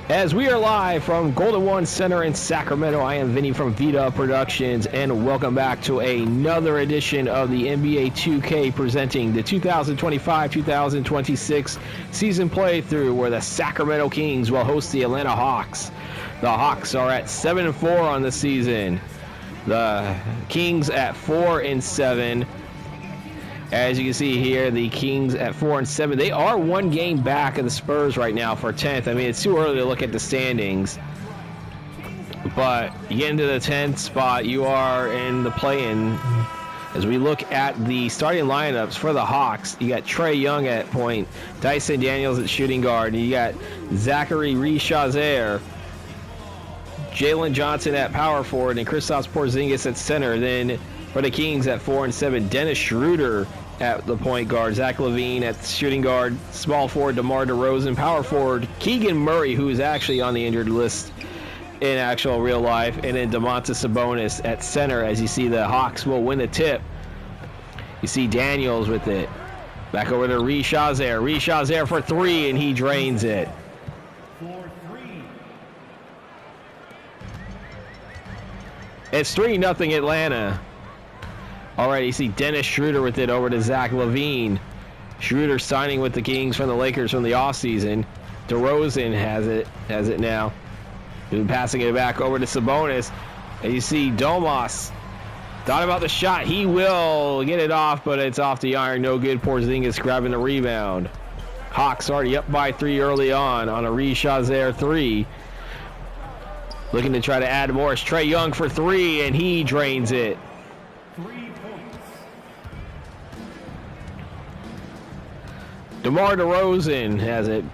As we are live from Golden One Center in Sacramento, I am Vinny from Vita Productions, and welcome back to another edition of the NBA2K presenting the 2025-2026 season playthrough, where the Sacramento Kings will host the Atlanta Hawks. The Hawks are at 7-4 on the season. The Kings at 4-7. As you can see here, the Kings at 4-7. They are one game back of the Spurs right now for 10th. I mean, it's too early to look at the standings. But you get into the 10th spot, you are in the play-in. As we look at the starting lineups for the Hawks, you got Trae Young at point, Dyson Daniels at shooting guard, and you got Zachary Rishazer, Jalen Johnson at power forward, and Kristaps Porzingis at center. Then for the Kings at 4-7, Dennis Schroeder at the point guard, Zach LaVine at shooting guard, small forward DeMar DeRozan, power forward Keegan Murray, who is actually on the injured list in actual real life, and then Domantas Sabonis at center. As you see, the Hawks will win the tip. You see Daniels with it. Back over to Rishazer. Rishazer for three, and he drains it. It's 3-0 Atlanta. All right, you see Dennis Schroeder with it over to Zach LaVine. Schroeder signing with the Kings from the Lakers from the offseason. DeRozan has it now. Been passing it back over to Sabonis. And you see Domas. Thought about the shot. He will get it off, but it's off the iron. No good. Porzingis grabbing the rebound. Hawks already up by 3 early on a Rishazer 3. Looking to try to add more. It's Trae Young for 3, and he drains it. 3 points. DeMar DeRozan has it.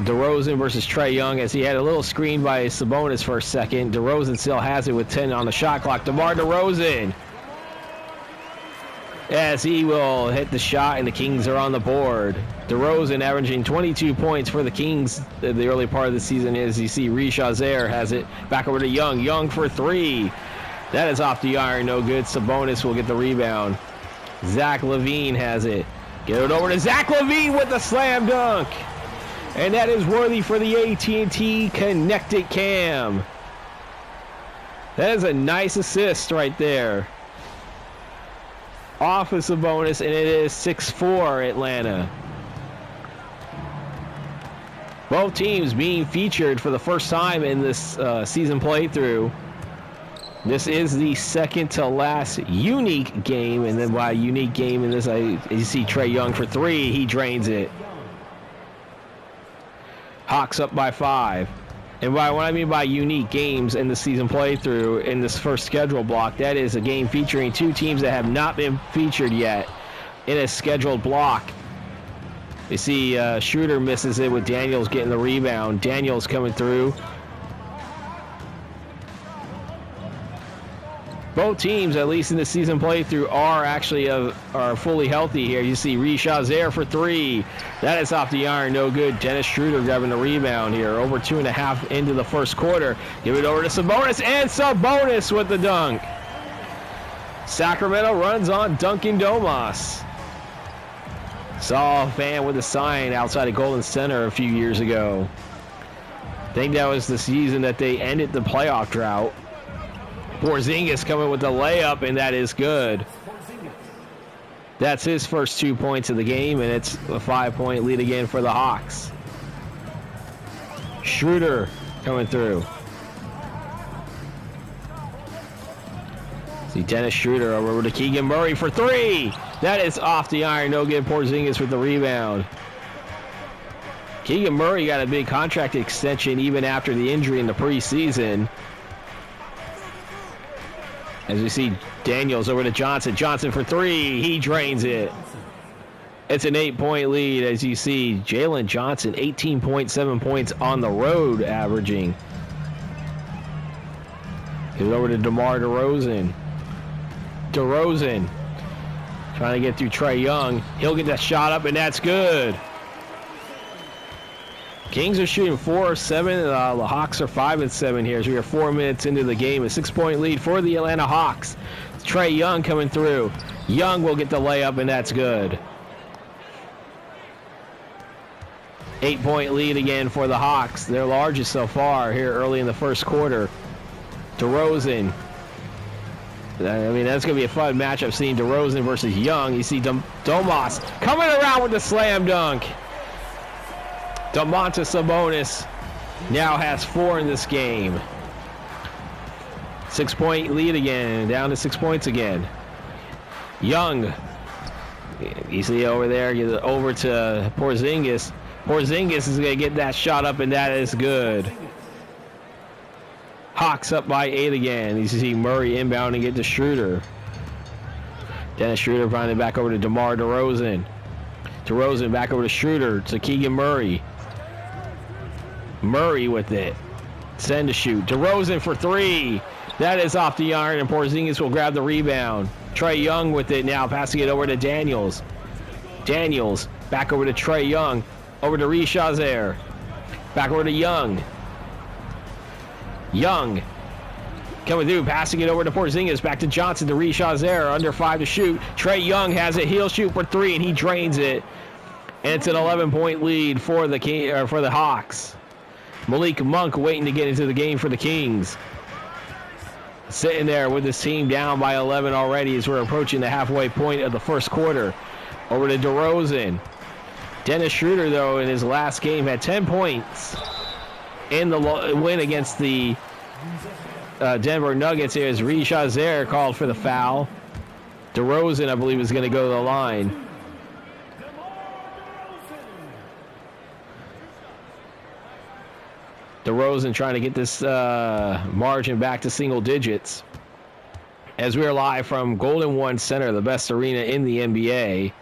DeRozan versus Trae Young, as he had a little screen by Sabonis for a second. DeRozan still has it with 10 on the shot clock. DeMar DeRozan, as he will hit the shot, and the Kings are on the board. DeRozan averaging 22 points for the Kings in the early part of the season. As you see, Rishazer has it back over to Young. Young for 3. That is off the iron, no good. Sabonis will get the rebound. Zach LaVine has it. Get it over to Zach LaVine with the slam dunk. And that is worthy for the AT&T Connected Cam. That is a nice assist right there. Off of Sabonis, and it is 6-4 Atlanta. Both teams being featured for the first time in this season playthrough. This is the second to last unique game, and then by unique game in this, you see Trae Young for 3. He drains it. Hawks up by 5. And by what I mean by unique games in the season playthrough in this first schedule block, that is a game featuring 2 teams that have not been featured yet in a scheduled block. You see Schroeder misses it with Daniels getting the rebound. Daniels coming through. Both teams, at least in the season playthrough, are fully healthy here. You see Rishazer for 3. That is off the iron, no good. Dennis Schroeder grabbing the rebound here. Over 2.5 into the first quarter. Give it over to Sabonis, and Sabonis with the dunk. Sacramento runs on Duncan Domas. Saw a fan with a sign outside of Golden Center a few years ago. I think that was the season that they ended the playoff drought. Porzingis coming with the layup, and that is good. That's his first 2 points of the game, and it's a 5-point lead again for the Hawks. Schroeder coming through. See Dennis Schroeder over to Keegan Murray for 3. That is off the iron, no good. Porzingis with the rebound. Keegan Murray got a big contract extension even after the injury in the preseason. As we see Daniels over to Johnson. Johnson for 3. He drains it. It's an 8-point lead, as you see Jalen Johnson, 18.7 points on the road averaging. Give it over to DeMar DeRozan. DeRozan trying to get through Trae Young. He'll get that shot up, and that's good. Kings are shooting 4 of 7. The Hawks are 5 of 7 here as we are 4 minutes into the game. A 6-point lead for the Atlanta Hawks. Trae Young coming through. Young will get the layup, and that's good. 8-point lead again for the Hawks. Their largest so far here early in the first quarter. DeRozan. I mean, that's going to be a fun matchup seeing DeRozan versus Young. You see Domas coming around with the slam dunk. Domantas Sabonis now has 4 in this game. 6-point lead again, down to 6 points again. Young, you see over there, get over to Porzingis. Porzingis is going to get that shot up, and that is good. Hawks up by 8 again. You see Murray inbounding it to Schroeder. Dennis Schroeder finding back over to DeMar DeRozan. DeRozan back over to Schroeder, to Keegan Murray. Murray with it. Send to shoot. DeRozan for 3. That is off the iron, and Porzingis will grab the rebound. Trae Young with it now, passing it over to Daniels. Daniels back over to Trae Young. Over to Rishazer. Back over to Young. Young coming through, passing it over to Porzingis. Back to Johnson, to Rishazer. Under 5 to shoot. Trae Young has it. He'll shoot for 3, and he drains it. And it's an 11-point lead for the Hawks. Malik Monk waiting to get into the game for the Kings. Sitting there with his team down by 11 already as we're approaching the halfway point of the first quarter. Over to DeRozan. Dennis Schroeder, though, in his last game had 10 points in the win against the Denver Nuggets. Here's Rishazer called for the foul. DeRozan, I believe, is going to go to the line. DeRozan trying to get this margin back to single digits. As we are live from Golden One Center, the best arena in the NBA.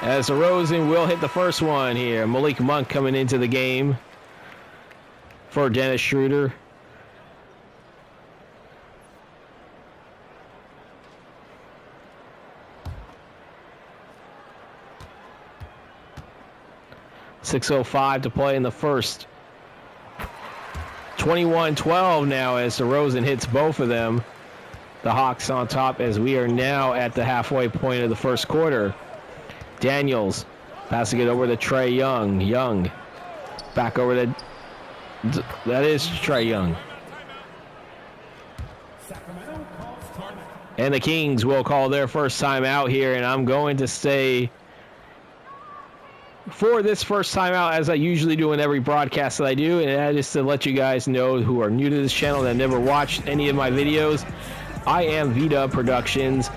As DeRozan will hit the first one here. Malik Monk coming into the game for Dennis Schroeder. .6:05 to play in the first. 21-12 now as DeRozan hits both of them. The Hawks on top as we are now at the halfway point of the first quarter. Daniels passing it over to Trae Young. Young back over to... That is Trae Young. And the Kings will call their first time out here, and I'm going to say... for this first time out, as I usually do in every broadcast that I do, and that is to let you guys know who are new to this channel that never watched any of my videos, I am Vita Productions.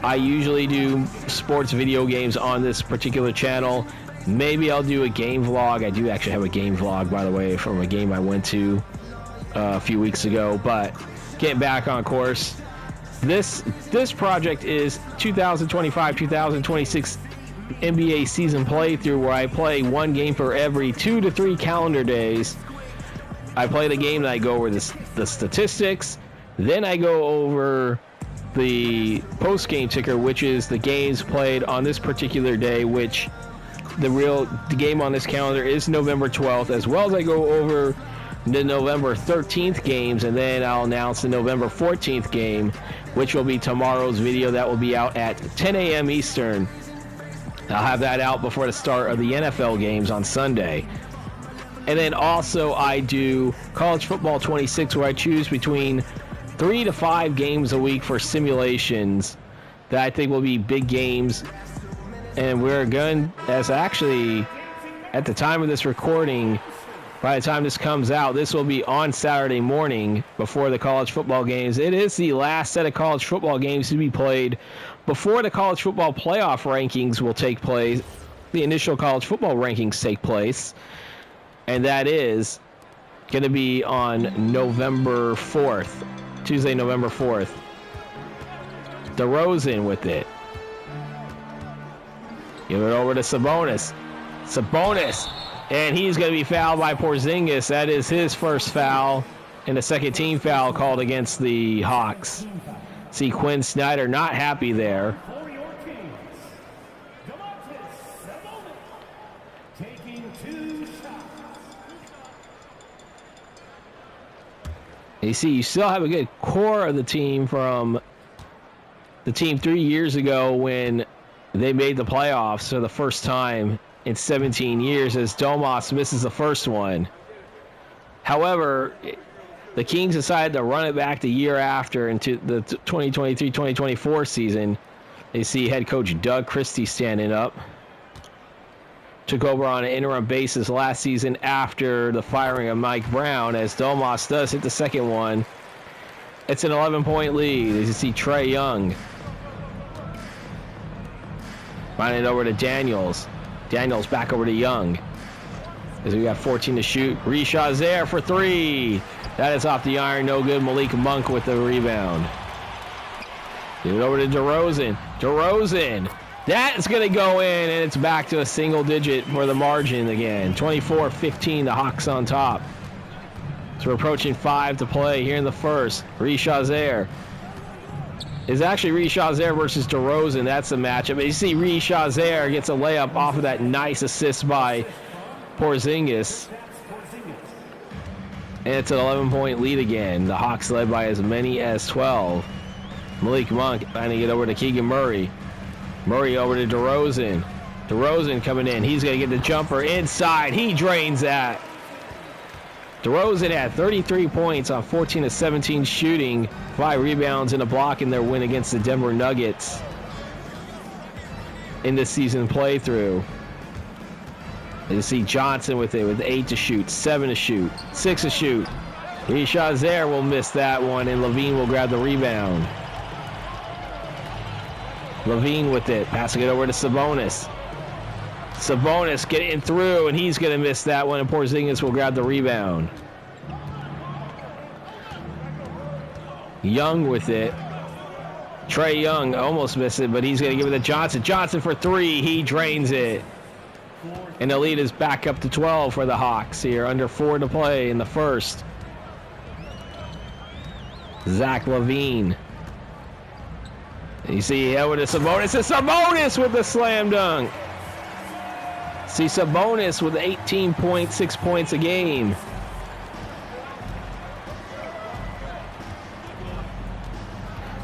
I usually do sports video games on this particular channel. Maybe I'll do a game vlog. I do actually have a game vlog, by the way, from a game I went to a few weeks ago, but getting back on course. This project is 2025-2026 NBA season playthrough, where I play one game for every 2 to 3 calendar days. I play the game, and I go over the statistics. Then I go over the post-game ticker, which is the games played on this particular day, which the game on this calendar is November 12th, as well as I go over the November 13th games, and then I'll announce the November 14th game, which will be tomorrow's video. That will be out at 10 a.m. Eastern. I'll have that out before the start of the NFL games on Sunday. And then also I do College Football 26, where I choose between 3 to 5 games a week for simulations that I think will be big games. And we're going, as actually at the time of this recording, by the time this comes out, this will be on Saturday morning before the college football games. It is the last set of college football games to be played before the college football playoff rankings will take place. The initial college football rankings take place, and that is going to be on November 4th, Tuesday, November 4th. DeRozan with it. Give it over to Sabonis. Sabonis, and he's going to be fouled by Porzingis. That is his first foul, and a second team foul called against the Hawks. See Quinn Snyder not happy there. You see, you still have a good core of the team from the team 3 years ago when they made the playoffs for the first time in 17 years as Domas misses the first one. However, the Kings decided to run it back the year after into the 2023-2024 season. You see head coach Doug Christie standing up. Took over on an interim basis last season after the firing of Mike Brown, as Domas does hit the second one. It's an 11-point lead. As you see Trae Young. Finding it over to Daniels. Daniels back over to Young. As we got 14 to shoot. Rishazer for three. That is off the iron. No good. Malik Monk with the rebound. Give it over to DeRozan. DeRozan. That is going to go in, and it's back to a single digit for the margin again. 24-15, the Hawks on top. So we're approaching 5 to play here in the first. Rishazer. It's actually Rishazer versus DeRozan. That's the matchup. But you see Rishazer gets a layup off of that nice assist by Porzingis. And it's an 11-point lead again. The Hawks led by as many as 12. Malik Monk trying to get over to Keegan Murray. Murray over to DeRozan. DeRozan coming in. He's going to get the jumper inside. He drains that. DeRozan had 33 points on 14 of 17 shooting, 5 rebounds and a block in their win against the Denver Nuggets in this season playthrough. And you see Johnson with it with 8 to shoot, 7 to shoot, 6 to shoot. Rishazer will miss that one, and Levine will grab the rebound. Levine with it, passing it over to Sabonis. Sabonis getting through, and he's going to miss that one, and Porzingis will grab the rebound. Young with it. Trae Young almost missed it, but he's going to give it to Johnson. Johnson for three. He drains it. And the lead is back up to 12 for the Hawks here. Under 4 to play in the first. Zach LaVine. You see over to Sabonis. It's Sabonis with the slam dunk. See Sabonis with 18.6 points a game.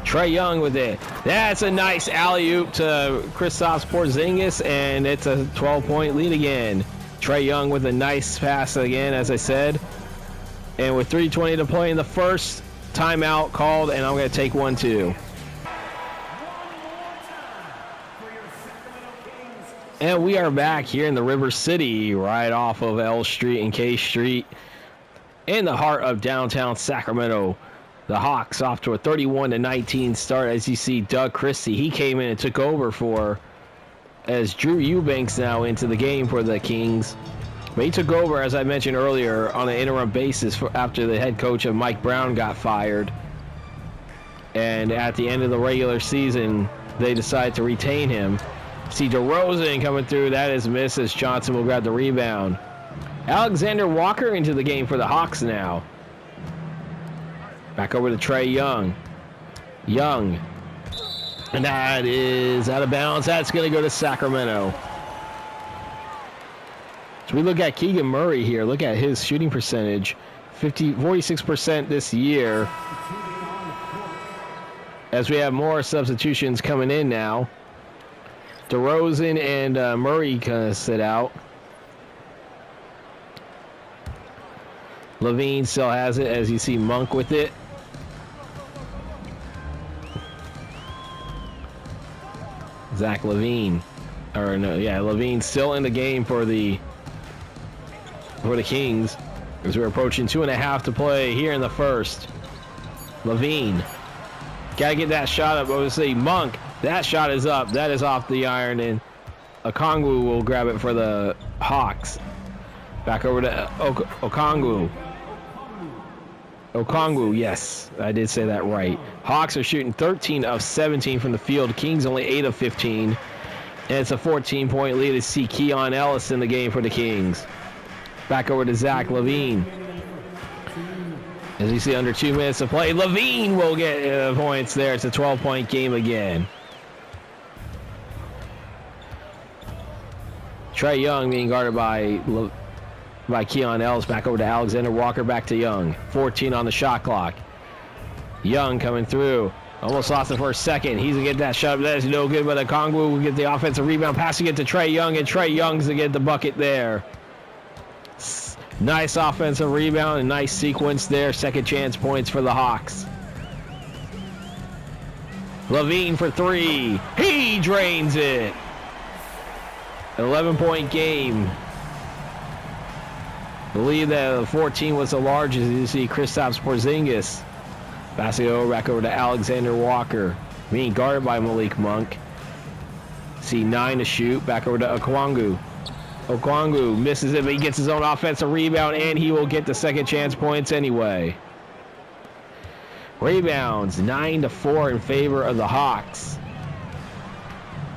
Trae Young with it. That's a nice alley-oop to Kristaps Porzingis, and it's a 12-point lead again. Trae Young with a nice pass again, as I said. And with 3:20 to play in the first, timeout called, and I'm going to take one too. And we are back here in the River City, right off of L Street and K Street, in the heart of downtown Sacramento. The Hawks off to a 31-19 start. As you see, Doug Christie, he came in and took over as Drew Eubanks now into the game for the Kings. But he took over, as I mentioned earlier, on an interim basis after the head coach of Mike Brown got fired. And at the end of the regular season, they decided to retain him. See DeRozan coming through. That is missed as Johnson will grab the rebound. Alexander Walker into the game for the Hawks now. Back over to Trae Young. Young. And that is out of bounds. That's going to go to Sacramento. So we look at Keegan Murray here. Look at his shooting percentage. 46% this year. As we have more substitutions coming in now. DeRozan and Murray kind of sit out. Levine still has it, as you see Monk with it. Zach LaVine. Or no, yeah, Levine still in the game for the Kings. As we're approaching 2.5 to play here in the first. Levine. Gotta get that shot up. Obviously, Monk. That shot is up. That is off the iron, and Okongwu will grab it for the Hawks. Back over to Okongwu. Okongwu, yes, I did say that right. Hawks are shooting 13 of 17 from the field. Kings only 8 of 15. And it's a 14-point lead to see Keon Ellis in the game for the Kings. Back over to Zach LaVine. As you see, under 2 minutes to play, LaVine will get points there. It's a 12-point game again. Trae Young being guarded by Keon Ellis. Back over to Alexander Walker. Back to Young. 14 on the shot clock. Young coming through. Almost lost it for a second. He's going to get that shot. That is no good, but Okongwu will get the offensive rebound, passing it to Trae Young, and Trae Young's to get the bucket there. Nice offensive rebound and nice sequence there. Second chance points for the Hawks. Levine for three. He drains it. An 11-point game. I believe that 14 was the largest. You see Kristaps Porzingis. Passing it back over to Alexander Walker. Being guarded by Malik Monk. See 9 to shoot. Back over to Okongwu. Okongwu misses it, but he gets his own offensive rebound, and he will get the second chance points anyway. Rebounds 9-4 in favor of the Hawks.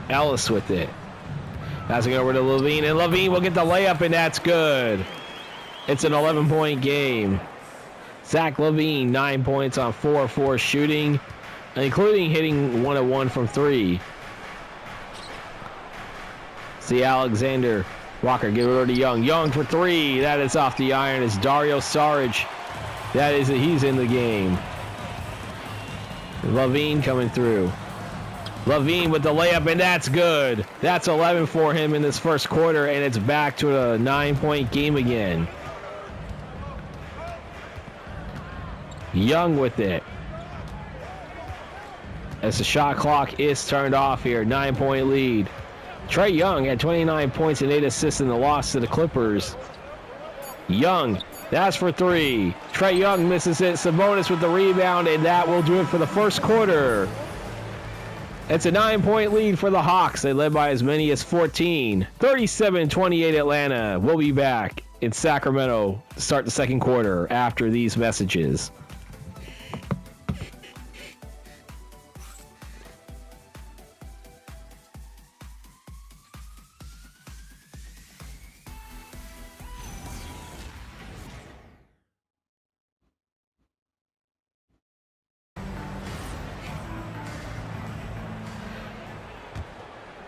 Ellis with it. Passing over to Levine, and Levine will get the layup, and that's good. It's an 11-point game. Zach Levine, 9 points on 4-4 shooting, including hitting 1 of 1 from 3. See Alexander Walker give it over to Young. Young for 3. That is off the iron. It's Dario Saric. He's in the game. Levine coming through. Levine with the layup, and that's good. That's 11 for him in this first quarter, and it's back to a 9-point game again. Young with it. As the shot clock is turned off here, 9-point lead. Trae Young had 29 points and 8 assists in the loss to the Clippers. Young, that's for 3. Trae Young misses it. Sabonis with the rebound, and that will do it for the first quarter. It's a 9-point lead for the Hawks. They led by as many as 14. 37-28 Atlanta. We'll be back in Sacramento to start the second quarter after these messages.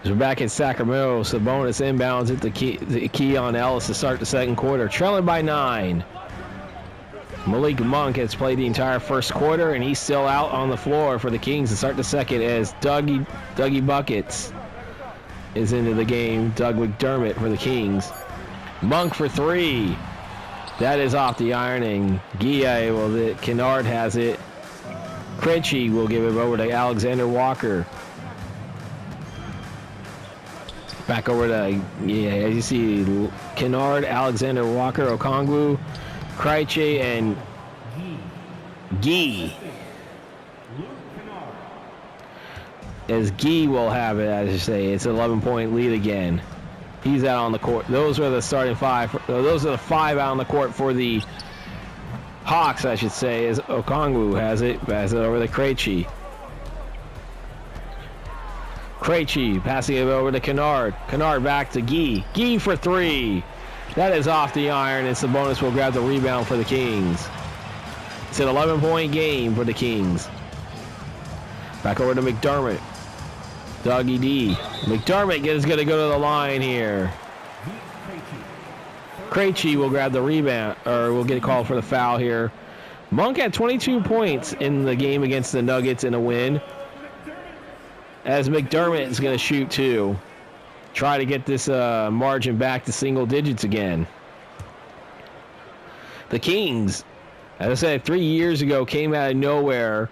We're back in Sacramento. Sabonis inbounds at the key on Ellis to start the second quarter. Trailing by 9. Malik Monk has played the entire first quarter, and he's still out on the floor for the Kings to start the second as Dougie Buckets is into the game. Doug McDermott for the Kings. Monk for 3. That is off the iron, and Kennard has it. Krejci will give it over to Alexander Walker. Back over to, as you see, Kennard, Alexander Walker, Okongwu, Krejci, and Guy. As Guy will have it, as you say, it's an 11-point lead again. He's out on the court. Those are the starting 5. Those are the 5 out on the court for the Hawks, I should say, as Okongwu has it over to Krejci. Krejci passing it over to Kennard. Kennard back to Guy. Guy for 3. That is off the iron, and Sabonis will grab the rebound for the Kings. It's an 11-point game for the Kings. Back over to McDermott. Dougie D. McDermott is going to go to the line here. Krejci will grab the rebound, or will get called for the foul here. Monk had 22 points in the game against the Nuggets in a win. As McDermott is going to shoot 2. Try to get this margin back to single digits again. The Kings, as I said, 3 years ago, came out of nowhere,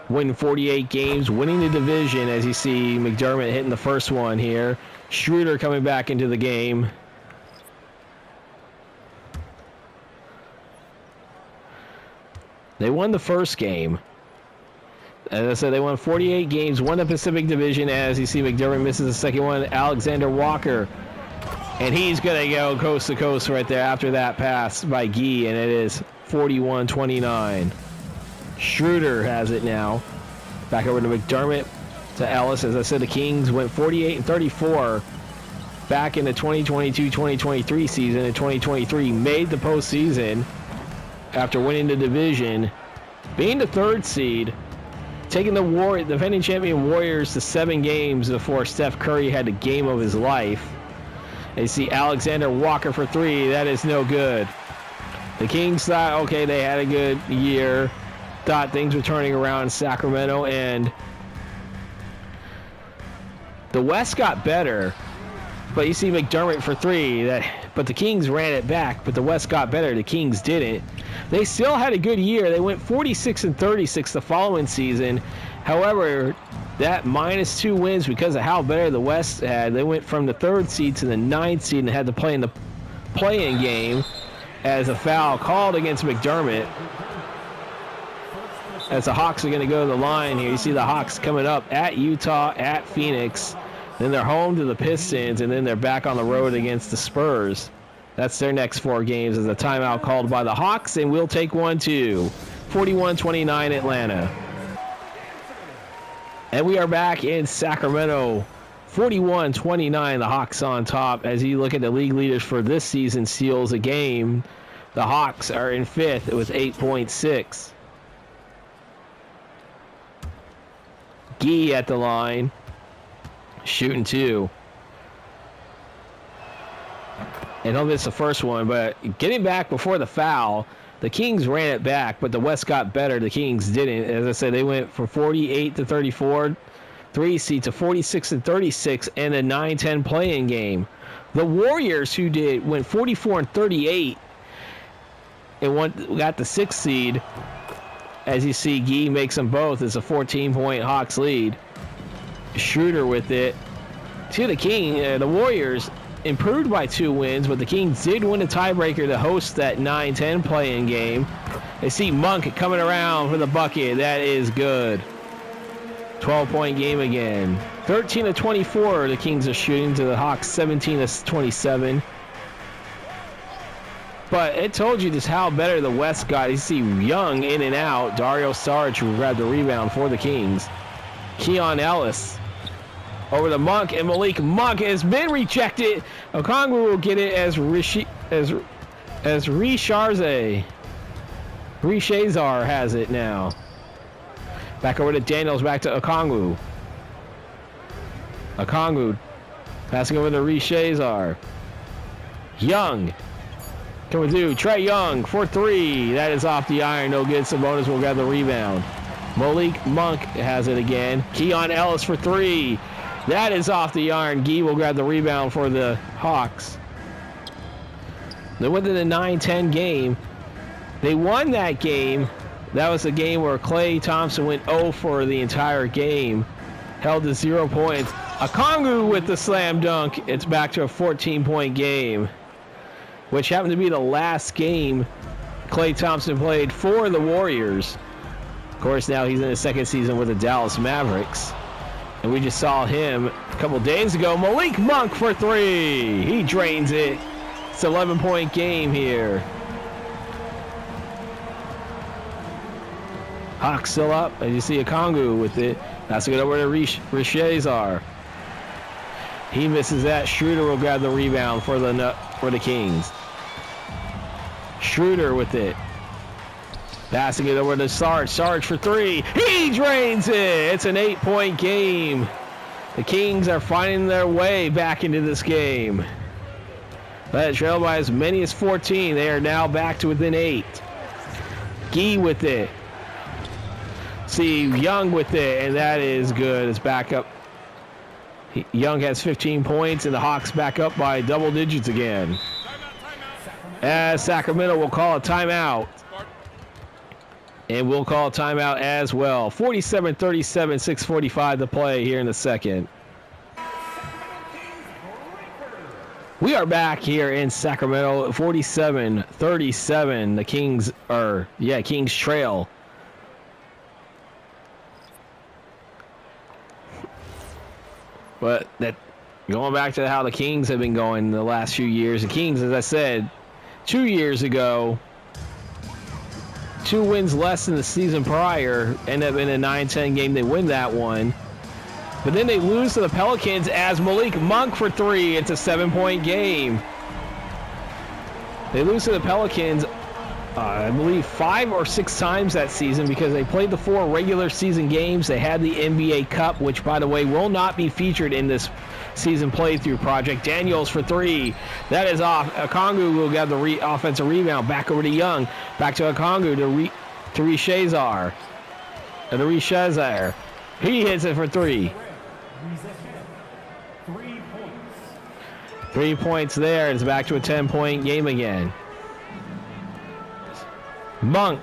winning 48 games, winning the division, as you see McDermott hitting the first one here. Schroeder coming back into the game. They won the first game. As I said, they won 48 games, won the Pacific Division. As you see, McDermott misses the second one. Alexander Walker, and he's going to go coast to coast right there after that pass by Guy, and it is 41-29. Schroeder has it now. Back over to McDermott, to Ellis. As I said, the Kings went 48-34 back in the 2022-2023 season. In 2023, made the postseason after winning the division, being the 3rd seed. Taking the defending champion Warriors to 7 games before Steph Curry had the game of his life. And you see Alexander Walker for 3. That is no good. The Kings thought, okay, they had a good year. thought things were turning around in Sacramento, and the West got better. But you see McDermott for three. But the Kings ran it back, but the West got better. The Kings didn't. They still had a good year. They went 46-36 the following season. However, that -2 wins because of how better the West had. They went from the 3rd seed to the 9th seed and had to play in the play-in game as a foul called against McDermott. As the Hawks are going to go to the line here. You see the Hawks coming up at Utah, at Phoenix. Then they're home to the Pistons, and then they're back on the road against the Spurs. That's their next 4 games as a timeout called by the Hawks, and we'll take one too. 41-29 Atlanta. And we are back in Sacramento. 41-29, the Hawks on top. As you look at the league leaders for this season steals a game, the Hawks are in 5th with 8.6. Gee at the line. Shooting 2. And he'll miss the first one, but getting back before the foul, the Kings ran it back, but the West got better. The Kings didn't. As I said, they went from 48-34, 3 seed to 46-36 in a 9-10 play-in game. The Warriors, who went 44-38 and got the 6th seed. As you see, Gee makes them both. It's a 14-point Hawks lead. Schroeder with it. To the Warriors improved by 2 wins, but the Kings did win a tiebreaker to host that 9-10 play-in game. They see Monk coming around for the bucket. That is good. 12-point game again. 13-24 the Kings are shooting to the Hawks 17-27. But it told you just how better the West got. You see Young in and out. Dario Saric who grabbed the rebound for the Kings. Keon Ellis over to Monk, and Malik Monk has been rejected. Okongwu will get it as Reshazar has it now. Back over to Daniels, back to Okongwu. Okongwu passing over to Reshazar. Young coming through. Trae Young for 3. That is off the iron. No good. Sabonis will grab the rebound. Malik Monk has it again. Keon Ellis for 3. That is off the iron. Gee will grab the rebound for the Hawks. They went to the 9-10 game. They won that game. That was the game where Klay Thompson went 0 for the entire game. Held to 0 points. Okongwu with the slam dunk. It's back to a 14-point game, which happened to be the last game Klay Thompson played for the Warriors. Of course, now he's in his 2nd season with the Dallas Mavericks. And we just saw him a couple days ago. Malik Monk for 3. He drains it. It's an 11-point game here. Hawks still up. As you see Okongwu with it. That's to get over to Reshazar. He misses that. Schroeder will grab the rebound for the Kings. Schroeder with it. Passing it over to Sarge. Sarge for 3. He drains it. It's an 8-point game. The Kings are finding their way back into this game. But trailed by as many as 14. They are now back to within 8. Gee with it. See Young with it, and that is good. It's back up. Young has 15 points, and the Hawks back up by double digits again. As Sacramento will call a timeout. And we'll call a timeout as well. 47-37, 6:45 to play here in the second. We are back here in Sacramento. 47-37. The Kings trail. But that going back to how the Kings have been going the last few years. The Kings, as I said, 2 years ago, 2 wins less than the season prior, end up in a 9-10 game. They win that one. But then they lose to the Pelicans as Malik Monk for 3. It's a 7-point game. They lose to the Pelicans, I believe, 5 or 6 times that season because they played the 4 regular season games. They had the NBA Cup, which, by the way, will not be featured in this season playthrough project. Daniels for 3. That is off. Okongwu will get the offensive rebound. Back over to Young. Back to Okongwu to Reshazar. And to Reshazar. He hits it for 3. 3 points. 3 points there. It's back to a 10-point game again. Monk.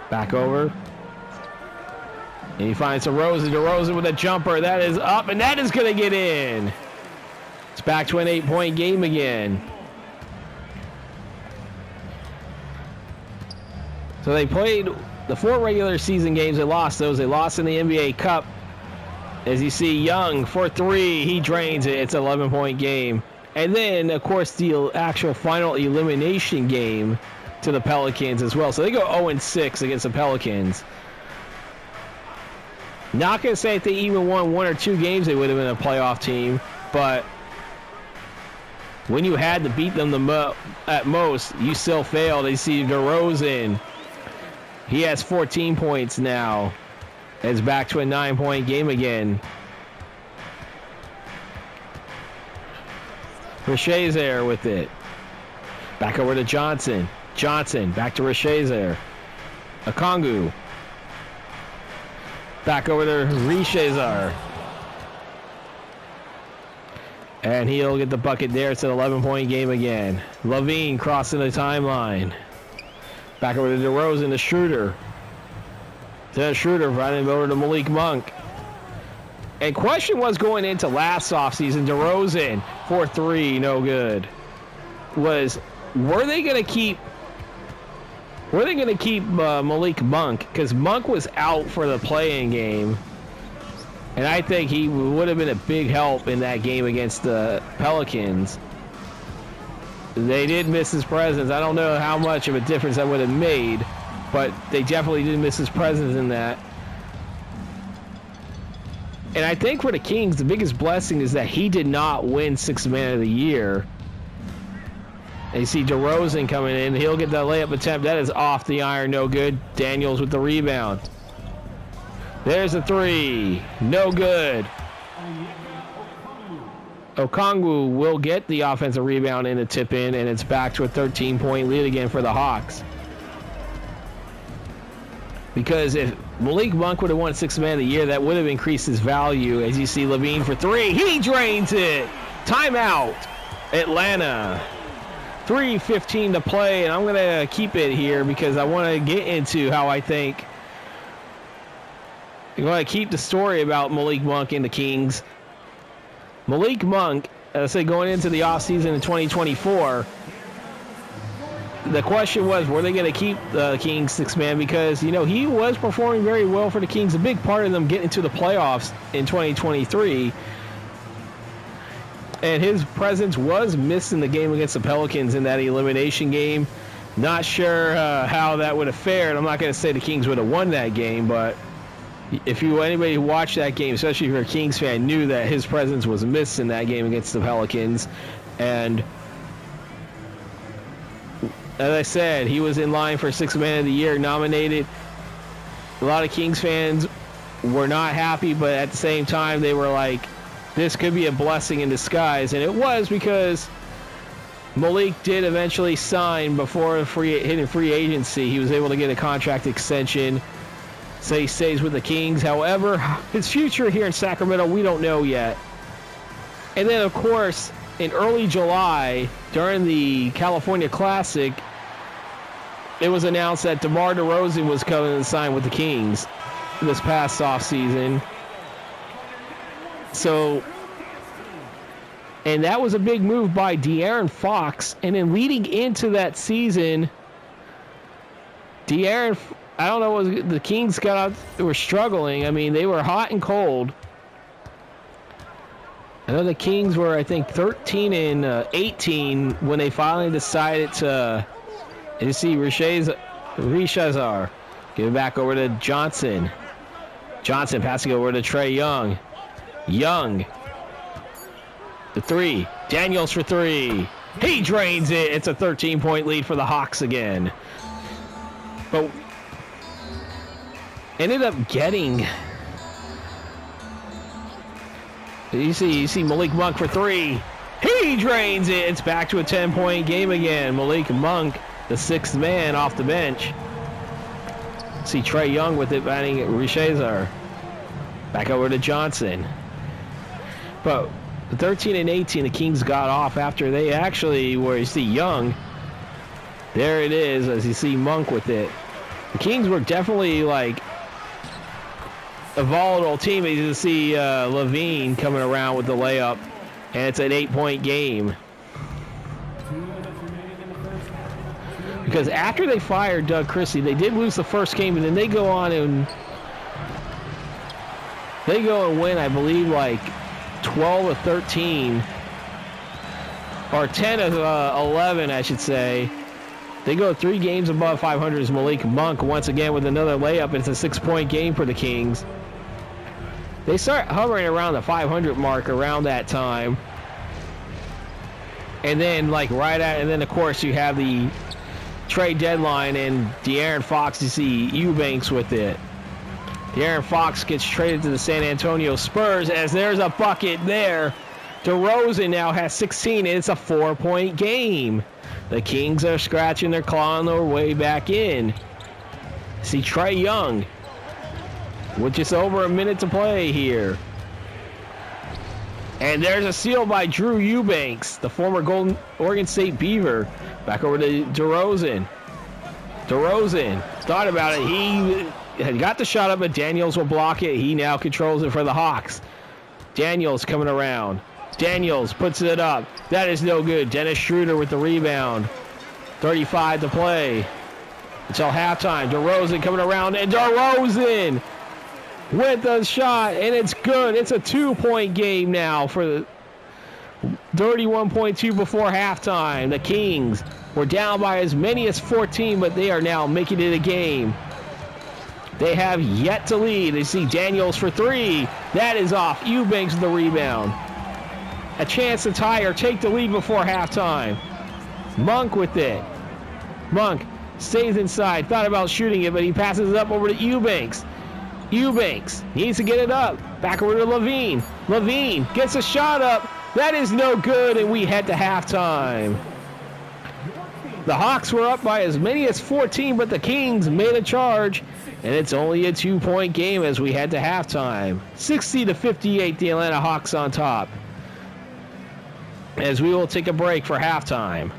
Back over. And he finds DeRozan. DeRozan with a jumper. That is up, and that is going to get in. It's back to an 8-point game again. So they played the 4 regular season games. They lost those. They lost in the NBA Cup. As you see, Young for 3. He drains it. It's an 11-point game. And then, of course, the actual final elimination game to the Pelicans as well. So they go 0-6 against the Pelicans. Not going to say if they even won 1 or 2 games, they would have been a playoff team. But when you had to beat them at most, you still failed. You see DeRozan. He has 14 points now. It's back to a 9-point game again. Reshazar with it. Back over to Johnson. Johnson back to Reshazar. Okongwu. Back over to Reshazar. And he'll get the bucket there. It's an 11-point game again. Levine crossing the timeline. Back over to DeRozan to Schroeder. To Schroeder, running over to Malik Monk. And question was going into last offseason, DeRozan for 3, no good. Were they going to keep Malik Monk? Because Monk was out for the play-in game. And I think he would have been a big help in that game against the Pelicans. They did miss his presence. I don't know how much of a difference that would have made, but they definitely did miss his presence in that. And I think for the Kings, the biggest blessing is that he did not win Sixth Man of the Year. And you see DeRozan coming in. He'll get that layup attempt. That is off the iron, no good. Daniels with the rebound. There's a 3. No good. Okongwu will get the offensive rebound in a tip in, and it's back to a 13-point lead again for the Hawks. Because if Malik Monk would have won Sixth Man of the Year, that would have increased his value. As you see, Levine for 3. He drains it. Timeout. Atlanta. 3:15 to play, and I'm going to keep it here because I want to get into how I think I'm going to keep the story about Malik Monk and the Kings. Malik Monk, as I said, going into the offseason in 2024, the question was, were they going to keep the Kings sixth man? Because, you know, he was performing very well for the Kings. A big part of them getting to the playoffs in 2023. And his presence was missed in the game against the Pelicans in that elimination game. Not sure how that would have fared. I'm not going to say the Kings would have won that game, but if anybody who watched that game, especially if you're a Kings fan, knew that his presence was missed in that game against the Pelicans. And as I said, he was in line for Sixth Man of the Year, nominated. A lot of Kings fans were not happy, but at the same time, they were like, this could be a blessing in disguise. And it was, because Malik did eventually sign before hitting free agency. He was able to get a contract extension, so he stays with the Kings. However, his future here in Sacramento, we don't know yet. And then, of course, in early July, during the California Classic, it was announced that DeMar DeRozan was coming to sign with the Kings this past offseason. So, and that was a big move by De'Aaron Fox. And then leading into that season, I don't know, the Kings got out, they were struggling. I mean, they were hot and cold. I know the Kings were, I think, 13 and 18 when they finally decided to, you see Reshazar. Give it back over to Johnson. Johnson passing over to Trae Young. Young. The 3. Daniels for 3. He drains it. It's a 13-point lead for the Hawks again. But ended up getting, you see Malik Monk for 3. He drains it. It's back to a 10-point game again. Malik Monk, the sixth man off the bench. See Trae Young with it, batting Richezar. Back over to Johnson. But 13 and 18, the Kings got off after they actually, where you see Young, there it is, as you see Monk with it. The Kings were definitely like a volatile team. As you see Levine coming around with the layup, and it's an 8-point game. Because after they fired Doug Christie, they did lose the first game, and then they go on and win, I believe, like 12 of 13, or 10 of 11, I should say. They go 3 games above 500 as Malik Monk once again with another layup. It's a 6-point game for the Kings. They start hovering around the 500 mark around that time. And then, and then of course you have the trade deadline and De'Aaron Fox, you see Eubanks with it. De'Aaron Fox gets traded to the San Antonio Spurs as there's a bucket there. DeRozan now has 16, and it's a 4-point game. The Kings are scratching their claw on their way back in. See Trae Young with just over a minute to play here. And there's a steal by Drew Eubanks, the former Oregon State Beaver. Back over to DeRozan. DeRozan thought about it. He had got the shot up, but Daniels will block it. He now controls it for the Hawks. Daniels coming around. Daniels puts it up. That is no good. Dennis Schroeder with the rebound. 35 to play until halftime. DeRozan coming around, and DeRozan with the shot, and it's good. It's a 2-point game now for the 31.2 before halftime. The Kings were down by as many as 14, but they are now making it a game. They have yet to lead. They see Daniels for 3. That is off. Eubanks with the rebound. A chance to tie or take the lead before halftime. Monk with it. Monk stays inside. Thought about shooting it, but he passes it up over to Eubanks. Eubanks needs to get it up. Back over to Levine. Levine gets a shot up. That is no good, and we head to halftime. The Hawks were up by as many as 14, but the Kings made a charge, and it's only a 2-point game as we head to halftime. 60-58, the Atlanta Hawks on top. As we will take a break for halftime.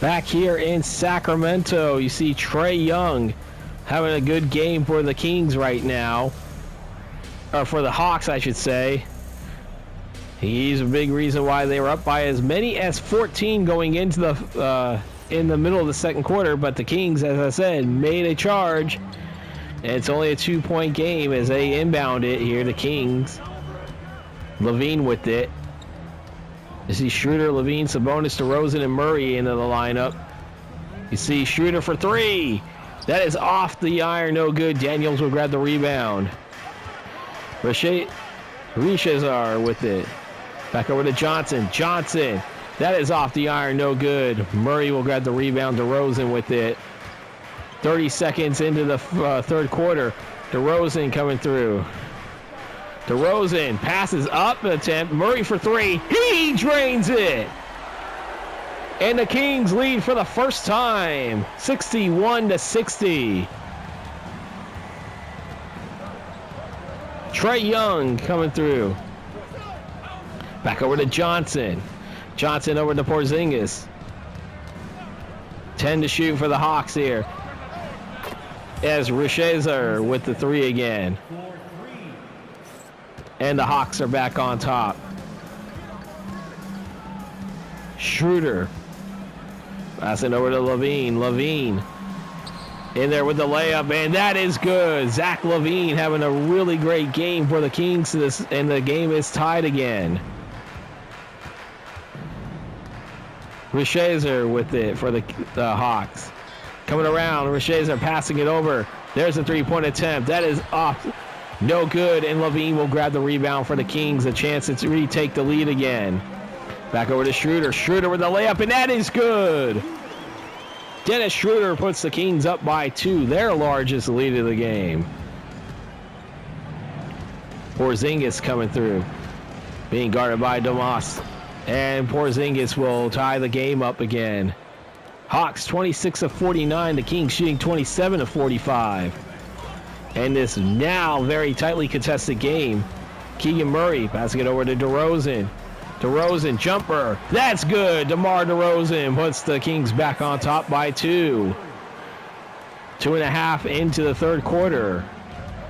Back here in Sacramento, you see Trae Young having a good game for the Kings right now. Or for the Hawks, I should say. He's a big reason why they were up by as many as 14 going into the in the middle of the second quarter. But the Kings, as I said, made a charge. And it's only a 2-point game as they inbound it here, the Kings. Levine with it. You see Schroeder, Levine, Sabonis, DeRozan, and Murray into the lineup. You see Schroeder for three. That is off the iron, no good. Daniels will grab the rebound. Richezar with it. Back over to Johnson. Johnson. That is off the iron, no good. Murray will grab the rebound. DeRozan with it. 30 seconds into the third quarter. DeRozan coming through. DeRozan passes up an attempt. Murray for three. He drains it. And the Kings lead for the first time. 61-60. Trae Young coming through. Back over to Johnson. Johnson over to Porzingis. 10 to shoot for the Hawks here. As Richezar with the three again. And the Hawks are back on top. Schroeder. Passing over to Levine. Levine in there with the layup, and that is good. Zach LaVine having a really great game for the Kings, and the game is tied again. Richezar with it for the Hawks. Coming around, Richezar passing it over. There's a three-point attempt. That is off. No good, and LaVine will grab the rebound for the Kings. A chance to retake the lead again. Back over to Schroeder. Schroeder with the layup, and that is good. Dennis Schroeder puts the Kings up by 2, their largest lead of the game. Porzingis coming through, being guarded by Domas. And Porzingis will tie the game up again. Hawks 26 of 49, the Kings shooting 27 of 45. And this now very tightly contested game. Keegan Murray passing it over to DeRozan. DeRozan jumper. That's good. DeMar DeRozan puts the Kings back on top by 2. 2.5 into the third quarter.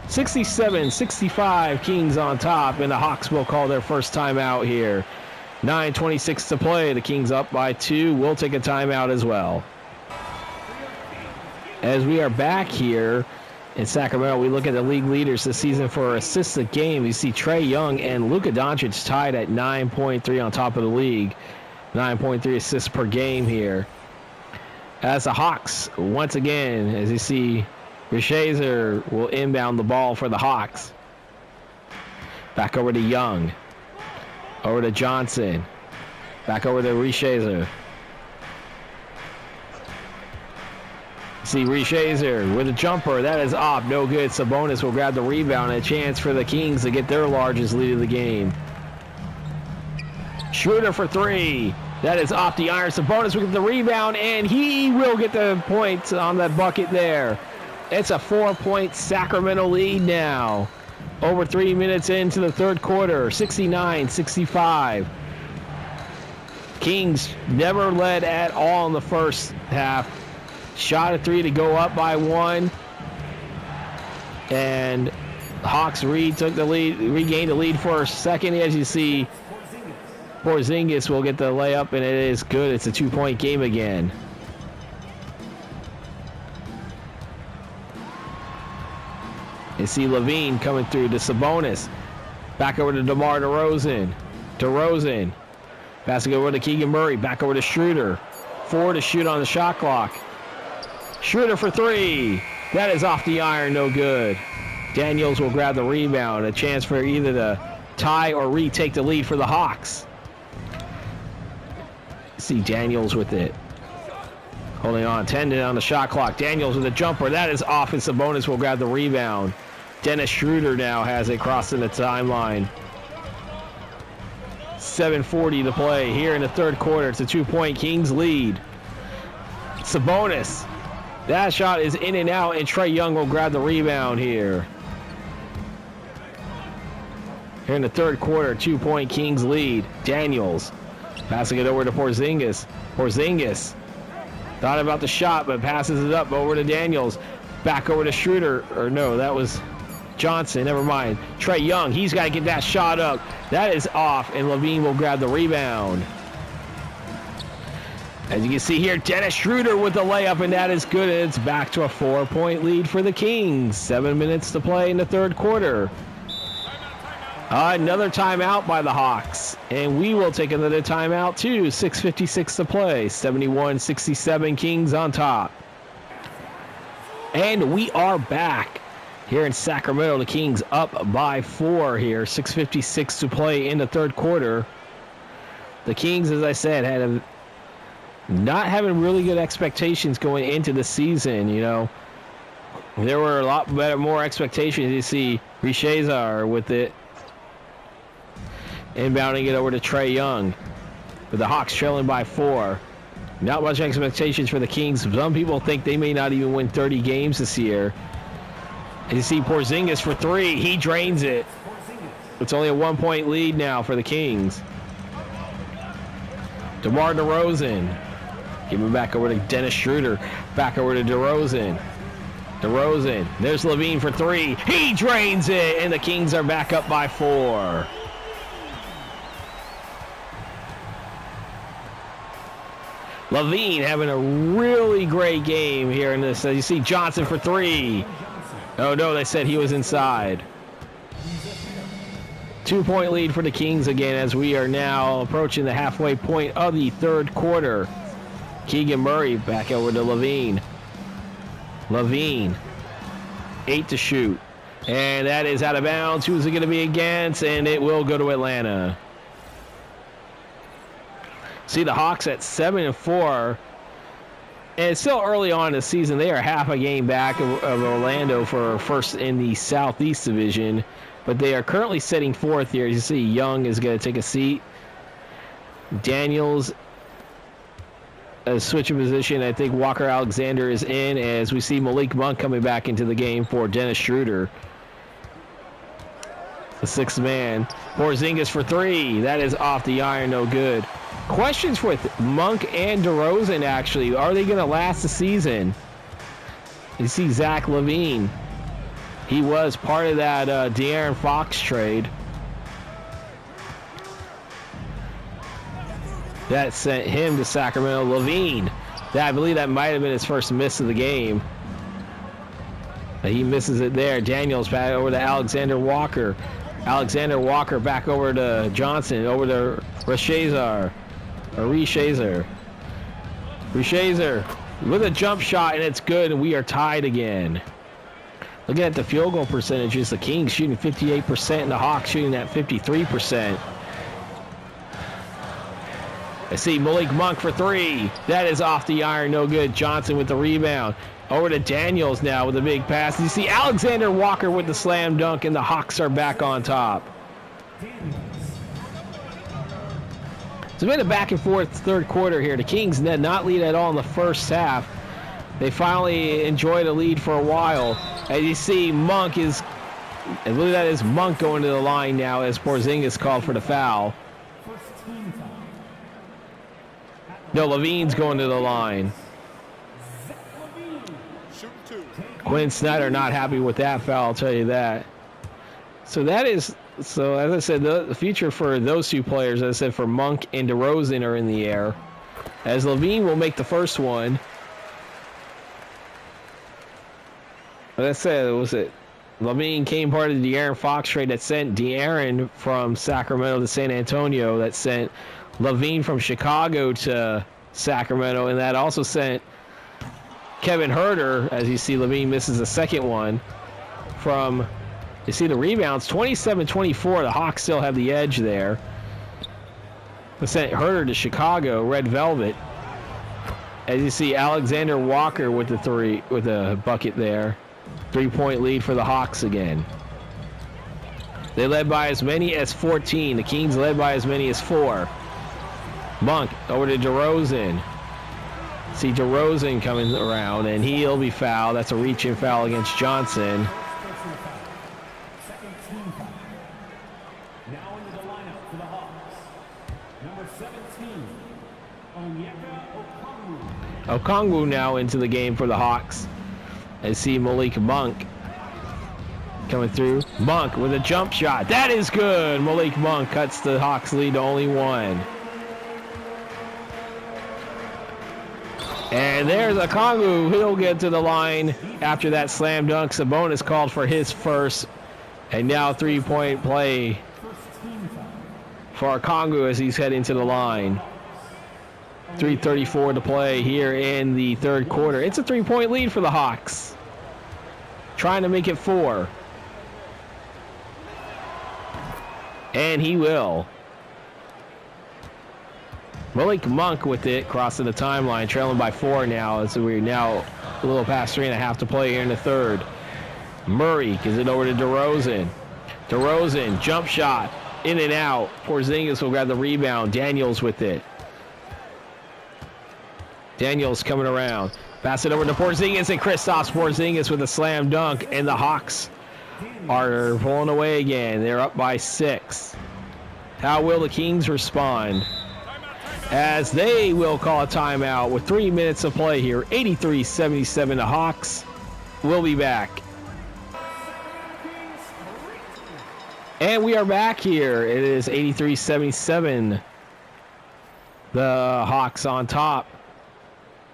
67-65 Kings on top, and the Hawks will call their first timeout here. 9:26 to play. The Kings up by 2. We'll take a timeout as well. As we are back here in Sacramento, we look at the league leaders this season for assists a game. You see Trae Young and Luka Doncic tied at 9.3 on top of the league. 9.3 assists per game here. As the Hawks, once again, as you see, Richezar will inbound the ball for the Hawks. Back over to Young. Over to Johnson. Back over to Richezar. See Richezar with a jumper. That is off. No good. Sabonis will grab the rebound. A chance for the Kings to get their largest lead of the game. Schroeder for three. That is off the iron. Sabonis will get the rebound, and he will get the points on that bucket there. It's a 4-point Sacramento lead now. Over 3 minutes into the third quarter. 69-65. Kings never led at all in the first half. Shot a three to go up by 1. And Hawks regained the lead for a second. As you see, Porzingis will get the layup, and it is good. It's a 2-point game again. You see Levine coming through to Sabonis. Back over to DeMar DeRozan. DeRozan. Passing over to Keegan Murray. Back over to Schroeder. 4 to shoot on the shot clock. Schroeder for three. That is off the iron. No good. Daniels will grab the rebound. A chance for either to tie or retake the lead for the Hawks. See Daniels with it. Holding on. 10 on the shot clock. Daniels with a jumper. That is off, and Sabonis will grab the rebound. Dennis Schroeder now has it crossing the timeline. 7:40 to play here in the third quarter. It's a 2-point Kings lead. Sabonis. That shot is in and out, and Trae Young will grab the rebound here. Here in the third quarter, 2-point Kings lead. Daniels passing it over to Porzingis. Porzingis thought about the shot, but passes it up over to Daniels. Back over to Schroeder. Or no, that was Johnson. Never mind. Trae Young, he's got to get that shot up. That is off, and Levine will grab the rebound. As you can see here, Dennis Schroeder with the layup, and that is good. It's back to a 4-point lead for the Kings. 7 minutes to play in the third quarter. Another timeout by the Hawks. And we will take another timeout too. 6:56 to play. 71-67 Kings on top. And we are back here in Sacramento. The Kings up by 4 here. 6:56 to play in the third quarter. The Kings, as I said, not having really good expectations going into the season. You know, there were a lot more expectations. You see Richezar with it. Inbounding it over to Trae Young. With the Hawks trailing by 4. Not much expectations for the Kings. Some people think they may not even win 30 games this year. And you see Porzingis for 3. He drains it. It's only a 1-point lead now for the Kings. DeMar DeRozan. Give him back over to Dennis Schroeder. Back over to DeRozan. DeRozan. There's Levine for 3. He drains it. And the Kings are back up by 4. Levine having a really great game here in this. You see Johnson for 3. Oh, no, they said he was inside. 2-point lead for the Kings again as we are now approaching the halfway point of the third quarter. Keegan Murray back over to Levine. Levine, 8 to shoot. And that is out of bounds. Who's it going to be against? And it will go to Atlanta. See the Hawks at 7-4, and it's still early on in the season. They are half a game back of Orlando for first in the Southeast Division, but they are currently sitting 4th here. As you see, Young is going to take a seat. Daniels switch of position. I think Walker Alexander is in, as we see Malik Monk coming back into the game for Dennis Schroeder. The 6th man. Porzingis for 3. That is off the iron, no good. Questions with Monk and DeRozan, actually. Are they going to last the season? You see Zach LaVine. He was part of that De'Aaron Fox trade. That sent him to Sacramento. LaVine. I believe that might have been his first miss of the game. He misses it there. Daniels back over to Alexander Walker. Alexander Walker back over to Johnson. Over to Richezar. Richezar with a jump shot, and it's good, and we are tied again. Looking at the field goal percentages, the Kings shooting 58% and the Hawks shooting at 53%. I see Malik Monk for 3. That is off the iron, no good. Johnson with the rebound. Over to Daniels now with a big pass. You see Alexander Walker with the slam dunk, and the Hawks are back on top. It's been a back and forth third quarter here. The Kings did not lead at all in the first half. They finally enjoyed a lead for a while. As you see, Monk is, I believe that is Monk going to the line now as Porzingis called for the foul. No, Levine's going to the line. Quinn Snyder not happy with that foul, I'll tell you that. So that is, so as I said, the future for those two players, as I said, for Monk and DeRozan are in the air. As Levine will make the first one. As I said, was it Levine came part of the De'Aaron Fox trade that sent De'Aaron from Sacramento to San Antonio, that sent Levine from Chicago to Sacramento, and that also sent Kevin Huerter, as you see Levine misses the second one, from, you see the rebounds, 27-24, the Hawks still have the edge there. They sent Huerter to Chicago, Red Velvet. As you see Alexander Walker with the bucket there. 3-point lead for the Hawks again. They led by as many as 14. The Kings led by as many as 4. Monk over to DeRozan. See DeRozan coming around, and he'll be fouled. That's a reach-in foul against Johnson. Now into the lineup for the Hawks. Number 17, Onyeka Okongwu. Okongwu now into the game for the Hawks. I see Malik Monk coming through. Monk with a jump shot. That is good. Malik Monk cuts the Hawks lead to only 1. And there's Okongwu. He'll get to the line after that slam dunk. Sabonis called for his first. And now 3-point play for Kongu as he's heading to the line. 3:34 to play here in the third quarter. It's a 3-point lead for the Hawks. Trying to make it 4. And he will. Malik Monk with it, crossing the timeline, trailing by 4 now, as we're now a little past 3.5 to play here in the third. Murray gives it over to DeRozan. DeRozan, jump shot, in and out. Porzingis will grab the rebound. Daniels with it. Daniels coming around. Pass it over to Porzingis, and Kristaps Porzingis with a slam dunk, and the Hawks are pulling away again. They're up by 6. How will the Kings respond? As they will call a timeout with 3 minutes of play here. 83-77 the Hawks. We'll be back. And we are back here. It is 83-77. The Hawks on top.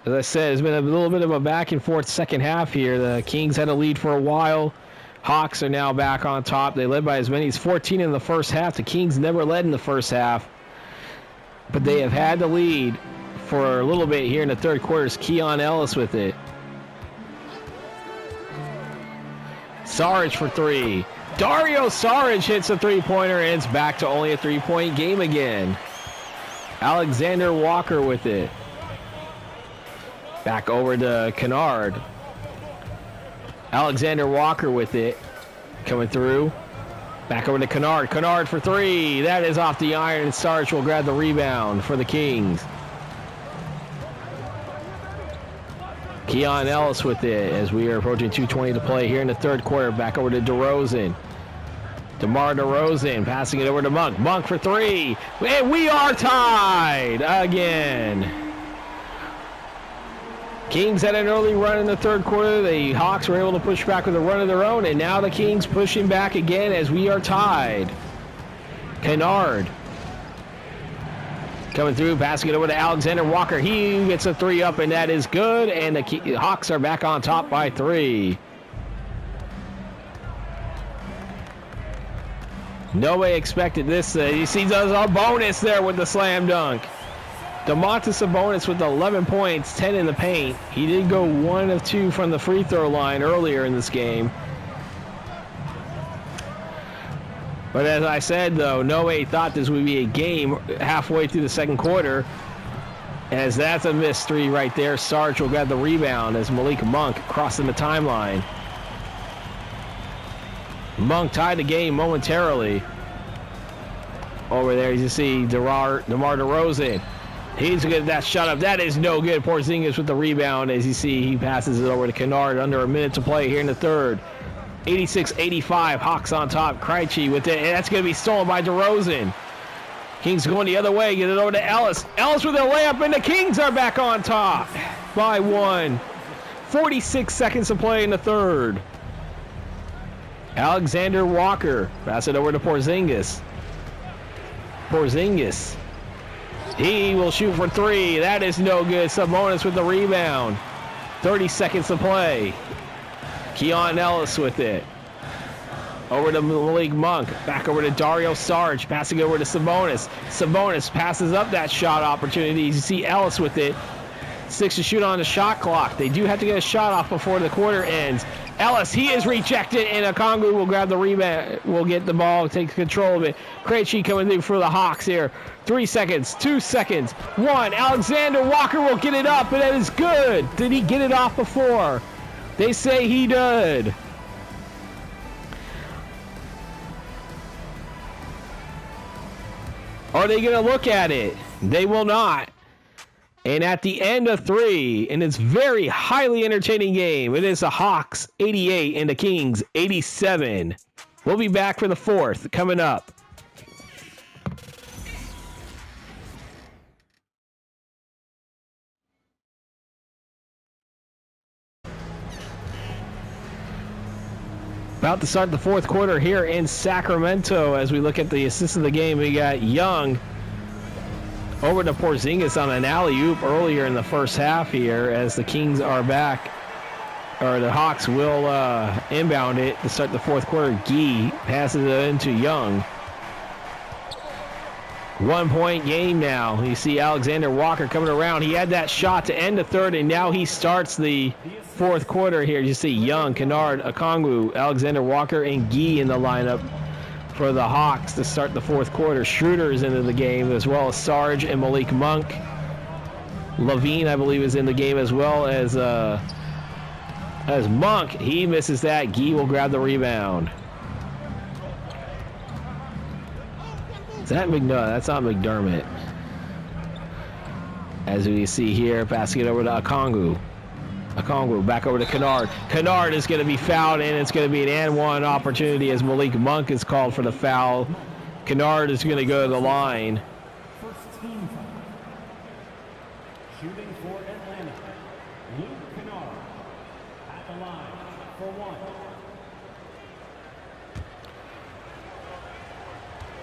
As I said, it's been a little bit of a back and forth second half here. The Kings had a lead for a while. Hawks are now back on top. They led by as many as 14 in the first half. The Kings never led in the first half, but they have had the lead for a little bit here in the third quarter. It's Keon Ellis with it. Saric for 3. Dario Saric hits a three-pointer, and it's back to only a 3-point game again. Alexander Walker with it. Back over to Kennard. Alexander Walker with it. Coming through. Back over to Kennard. Kennard for 3. That is off the iron, and Sarge will grab the rebound for the Kings. Keon Ellis with it as we are approaching 2:20 to play here in the third quarter. Back over to DeRozan. DeMar DeRozan passing it over to Monk. Monk for 3. And we are tied again. Kings had an early run in the third quarter. The Hawks were able to push back with a run of their own, and now the Kings pushing back again as we are tied. Kennard coming through, passing it over to Alexander Walker. He gets a 3 up, and that is good, and the Hawks are back on top by 3. Nobody expected this. You see, does a bonus there with the slam dunk. Domantas Sabonis with 11 points, 10 in the paint. He did go 1 of 2 from the free throw line earlier in this game. But as I said, though, nobody thought this would be a game halfway through the second quarter. As that's a missed 3 right there. Sarge will grab the rebound as Malik Monk crossing the timeline. Monk tied the game momentarily. Over there, you see DeMar DeRozan. He's going to get that shot up. That is no good. Porzingis with the rebound. As you see, he passes it over to Kennard. Under a minute to play here in the third. 86-85. Hawks on top. Krejci with it. And that's going to be stolen by DeRozan. Kings going the other way. Get it over to Ellis. Ellis with a layup, and the Kings are back on top by 1. 46 seconds to play in the third. Alexander Walker. Pass it over to Porzingis. Porzingis. He will shoot for 3. That is no good. Sabonis with the rebound. 30 seconds to play. Keon Ellis with it. Over to Malik Monk. Back over to Dario Saric. Passing over to Sabonis. Sabonis passes up that shot opportunity. You see Ellis with it. 6 to shoot on the shot clock. They do have to get a shot off before the quarter ends. Ellis, he is rejected, and Okongwu will grab the rebound, will get the ball, take control of it. Krejci coming through for the Hawks here. 3 seconds, 2 seconds, 1. Alexander Walker will get it up, and that is good. Did he get it off before? They say he did. Are they going to look at it? They will not. And at the end of 3, in this very highly entertaining game, it is the Hawks 88 and the Kings 87. We'll be back for the fourth coming up. About to start the fourth quarter here in Sacramento. As we look at the assists of the game, we got Young over to Porzingis on an alley-oop earlier in the first half here as the Kings are back, or the Hawks will inbound it to start the fourth quarter. Gee passes it into Young. 1-point game now. You see Alexander Walker coming around. He had that shot to end the third, and now he starts the fourth quarter here. You see Young, Kennard, Okongwu, Alexander Walker, and Gee in the lineup for the Hawks to start the fourth quarter. Schroeder is into the game, as well as Sarge and Malik Monk. Levine, I believe, is in the game, as well as Monk. He misses that. Gee will grab the rebound. Is that McNutt? That's not McDermott. As we see here, passing it over to Okongwu. Okongwu back over to Kennard. Kennard is going to be fouled, and it's going to be an and one opportunity as Malik Monk is called for the foul. Kennard is going to go to the line. First team foul. Shooting for Atlanta, Luke Kennard at the line for one.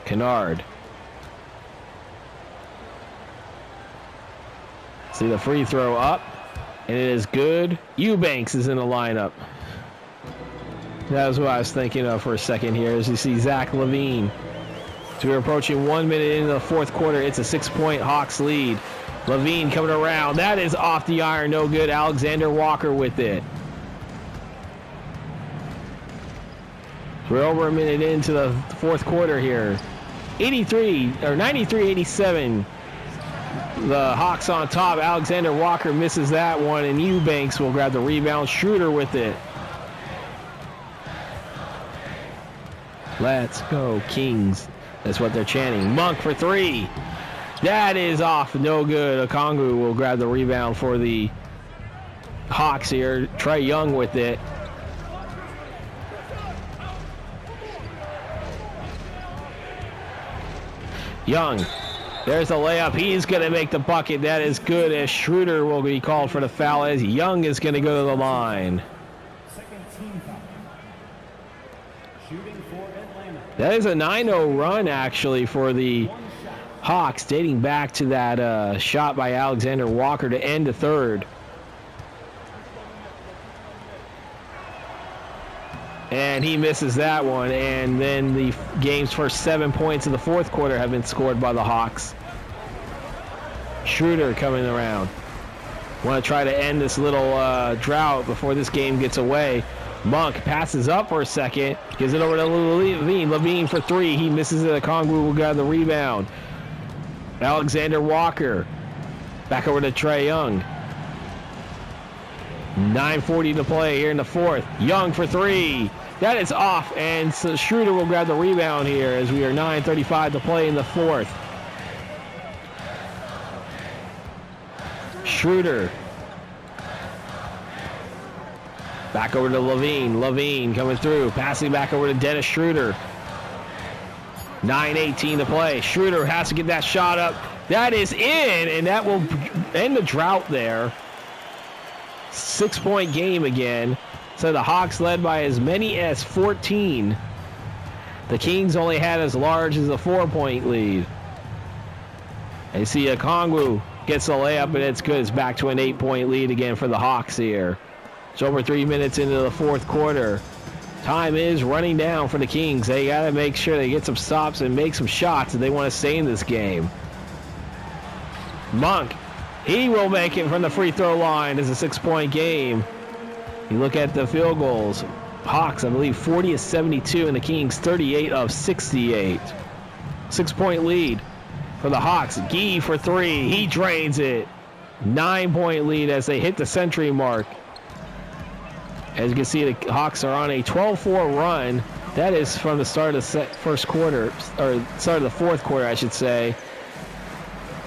Kennard. See the free throw up, and it is good. Eubanks is in the lineup. That was what I was thinking of for a second here, as you see Zach Levine. So we're approaching 1 minute into the fourth quarter. It's a 6-point Hawks lead. Levine coming around. That is off the iron, no good. Alexander Walker with it. We're over a minute into the fourth quarter here. 93-87. The Hawks on top. Alexander Walker misses that one, and Eubanks will grab the rebound. Schroeder with it. Let's go, Kings. That's what they're chanting. Monk for three. That is off. No good. Okongwu will grab the rebound for the Hawks here. Trae Young with it. Young. There's the layup. He's going to make the bucket. That is good, as Schroeder will be called for the foul, as Young is going to go to the line. Second team foul. Shooting for Atlanta. That is a 9-0 run, actually, for the Hawks, dating back to that shot by Alexander Walker to end the third. And he misses that one, and then the game's first 7 points of the fourth quarter have been scored by the Hawks. Schroeder coming around. Want to try to end this little drought before this game gets away. Monk passes up for a second, gives it over to Levine. Levine for three. He misses it. Okongwu will grab the rebound. Alexander Walker. Back over to Trae Young. 9:40 to play here in the fourth. Young for three. That is off, and so Schroeder will grab the rebound here as we are 9:35 to play in the fourth. Schroeder. Back over to Levine. Levine coming through. Passing back over to Dennis Schroeder. 9:18 to play. Schroeder has to get that shot up. That is in, and that will end the drought there. 6-point game again. So the Hawks led by as many as 14. The Kings only had as large as a 4-point lead. And you see Okongwu gets the layup, and it's good. It's back to an 8-point lead again for the Hawks here. It's over 3 minutes into the fourth quarter. Time is running down for the Kings. They got to make sure they get some stops and make some shots if they want to stay in this game. Monk. He will make it from the free throw line. It's a 6-point game. You look at the field goals. Hawks, I believe, 40 of 72, and the Kings 38 of 68. 6-point lead for the Hawks. Gee for three. He drains it. 9-point lead as they hit the century mark. As you can see, the Hawks are on a 12-4 run. That is from the start of the first quarter, or start of the fourth quarter, I should say.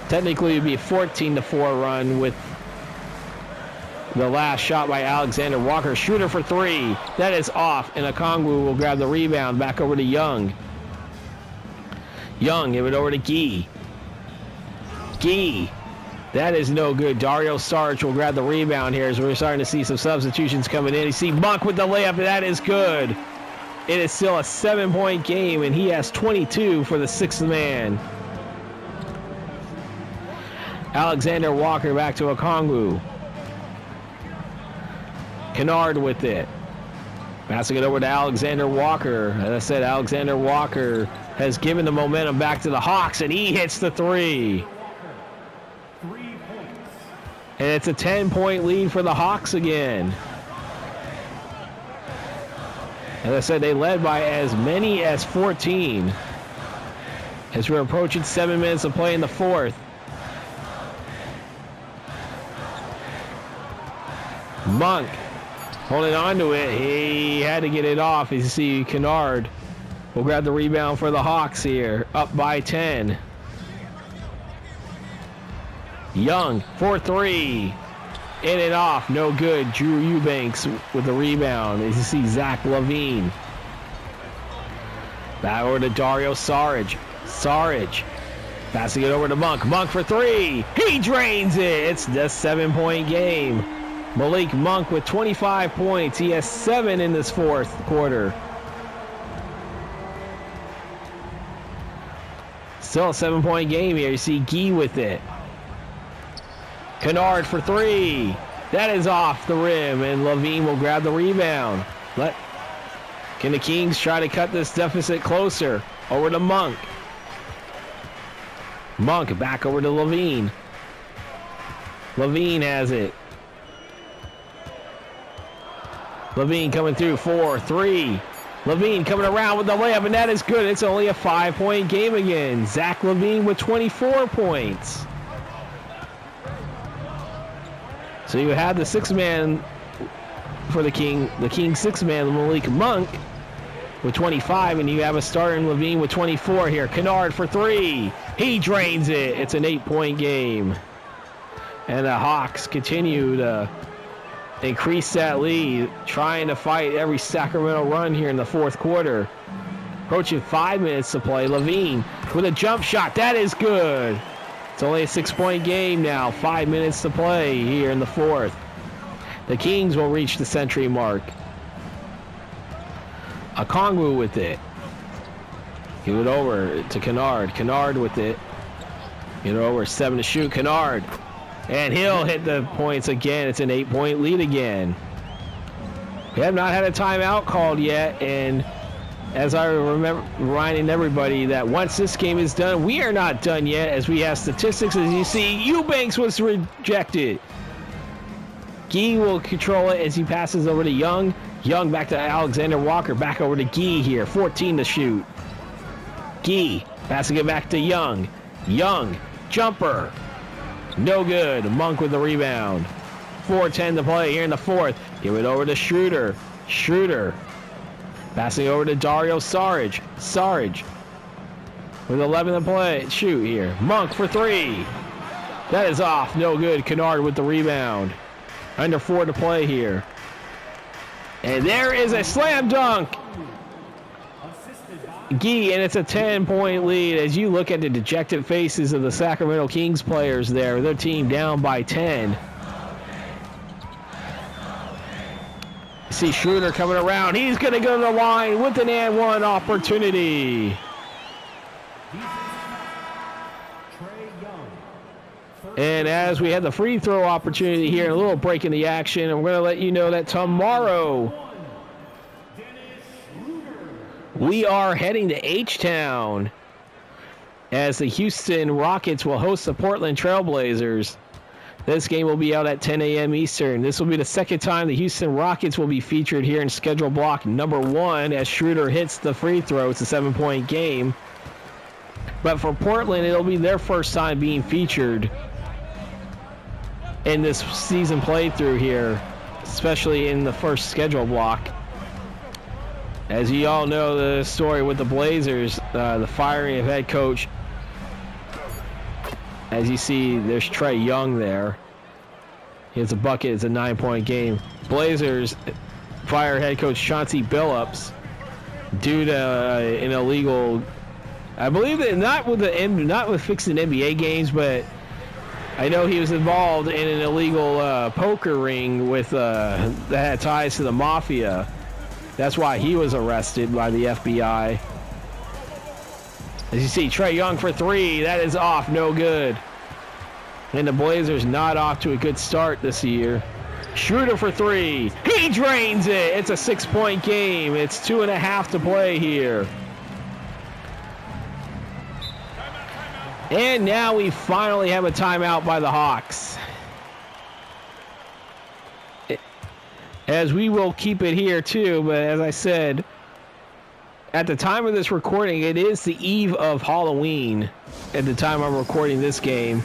Technically, it would be a 14-4 run with the last shot by Alexander Walker. Schroeder for three. That is off, and Okongwu will grab the rebound. Back over to Young. Young, give it over to Gee. Gee. That is no good. Dario Saric will grab the rebound here as we're starting to see some substitutions coming in. You see Monk with the layup, and that is good. It is still a 7-point game, and he has 22 for the sixth man. Alexander Walker back to Okongwu. Kennard with it. Passing it over to Alexander Walker. As I said, Alexander Walker has given the momentum back to the Hawks, and he hits the three. 3 points. And it's a 10-point lead for the Hawks again. As I said, they led by as many as 14. As we're approaching 7 minutes of play in the fourth. Monk holding on to it. He had to get it off. As you see, Kennard will grab the rebound for the Hawks here. Up by 10. Young for three. In and off. No good. Drew Eubanks with the rebound. As you see, Zach LaVine. Back over to Dario Saric. Saric passing it over to Monk. Monk for three. He drains it. It's the 7-point game. Malik Monk with 25 points. He has 7 in this fourth quarter. Still a 7-point game here. You see Gee with it. Kennard for three. That is off the rim, and LaVine will grab the rebound. Can the Kings try to cut this deficit closer? Over to Monk. Monk back over to LaVine. LaVine has it. LaVine coming through 4-3. LaVine coming around with the layup, and that is good. It's only a 5-point game again. Zach LaVine with 24 points. So you have the 6-man for the King. The King 6-man, Malik Monk, with 25, and you have a starter in LaVine with 24 here. Kennard for three. He drains it. It's an 8-point game. And the Hawks continue to increase that lead, trying to fight every Sacramento run here in the fourth quarter. Approaching 5 minutes to play. LaVine with a jump shot. That is good. It's only a 6-point game now. 5 minutes to play here in the fourth. The Kings will reach the century mark. Okongwu with it. Give it over to Kennard. Kennard with it. Get it over. 7 to shoot. Kennard. And he'll hit the points again. It's an 8-point lead again. We have not had a timeout called yet, and as I remember reminding everybody that once this game is done, we are not done yet, as we have statistics. As you see, Eubanks was rejected. Gee will control it as he passes over to Young. Young back to Alexander Walker. Back over to Gee here. 14 to shoot. Gee passing it back to Young. Young, jumper. No good. Monk with the rebound. 4:10 to play here in the fourth. Give it over to Schroeder. Schroeder passing over to Dario Saric. Saric with 11 to play. Shoot here. Monk for three. That is off. No good. Kennard with the rebound. Under 4 to play here. And there is a slam dunk. Gee, and it's a 10-point lead as you look at the dejected faces of the Sacramento Kings players there. Their team down by 10. You see Schroeder coming around. He's going to go to the line with an and one opportunity. And as we had the free throw opportunity here, a little break in the action, I'm going to let you know that tomorrow we are heading to H-Town as the Houston Rockets will host the Portland Trailblazers. This game will be out at 10 a.m. Eastern. This will be the second time the Houston Rockets will be featured here in schedule block number 1 as Schroeder hits the free throw. It's a 7-point game. But for Portland, it'll be their first time being featured in this season playthrough here, especially in the first schedule block. As you all know the story with the Blazers, the firing of head coach. As you see, there's Trae Young there. He has a bucket. It's a 9-point game. Blazers fire head coach Chauncey Billups due to an illegal, I believe that not with fixing NBA games, but I know he was involved in an illegal poker ring with that had ties to the mafia. That's why he was arrested by the FBI. As you see, Trae Young for three. That is off. No good. And the Blazers not off to a good start this year. Schroeder for three. He drains it. It's a 6-point game. It's 2.5 to play here. And now we finally have a timeout by the Hawks. As we will keep it here too, but as I said, at the time of this recording, it is the eve of Halloween at the time I'm recording this game.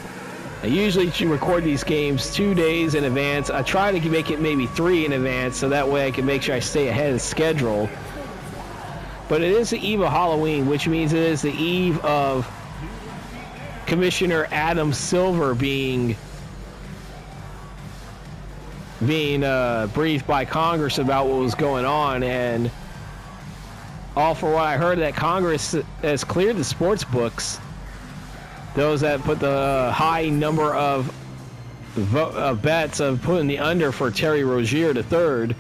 I usually record these games 2 days in advance. I try to make it maybe 3 in advance, so that way I can make sure I stay ahead of schedule. But it is the eve of Halloween, which means it is the eve of Commissioner Adam Silver being briefed by Congress about what was going on, and all for what I heard that Congress has cleared the sports books, those that put the high number of bets of putting the under for Trae Young III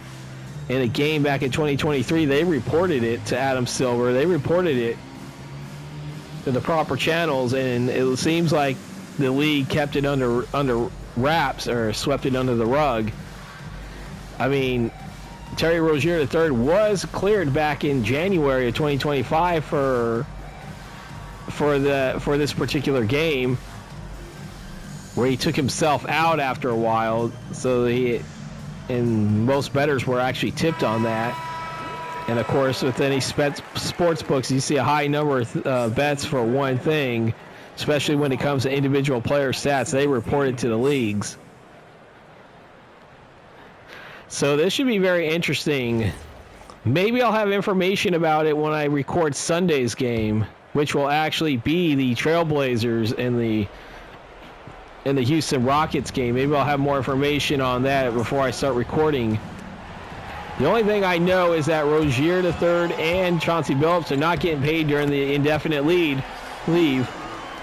in a game back in 2023. They reported it to Adam Silver. They reported it to the proper channels, and it seems like the league kept it under wraps or swept it under the rug. I mean, Trae Young III was cleared back in January of 2025 for this particular game, where he took himself out after a while. So and most bettors were actually tipped on that. And of course, with any sports books, you see a high number of bets for one thing, especially when it comes to individual player stats. They report it to the leagues. So this should be very interesting. Maybe I'll have information about it when I record Sunday's game, which will actually be the Trailblazers and the Houston Rockets game. Maybe I'll have more information on that before I start recording. The only thing I know is that Rozier III and Chauncey Billups are not getting paid during the indefinite leave,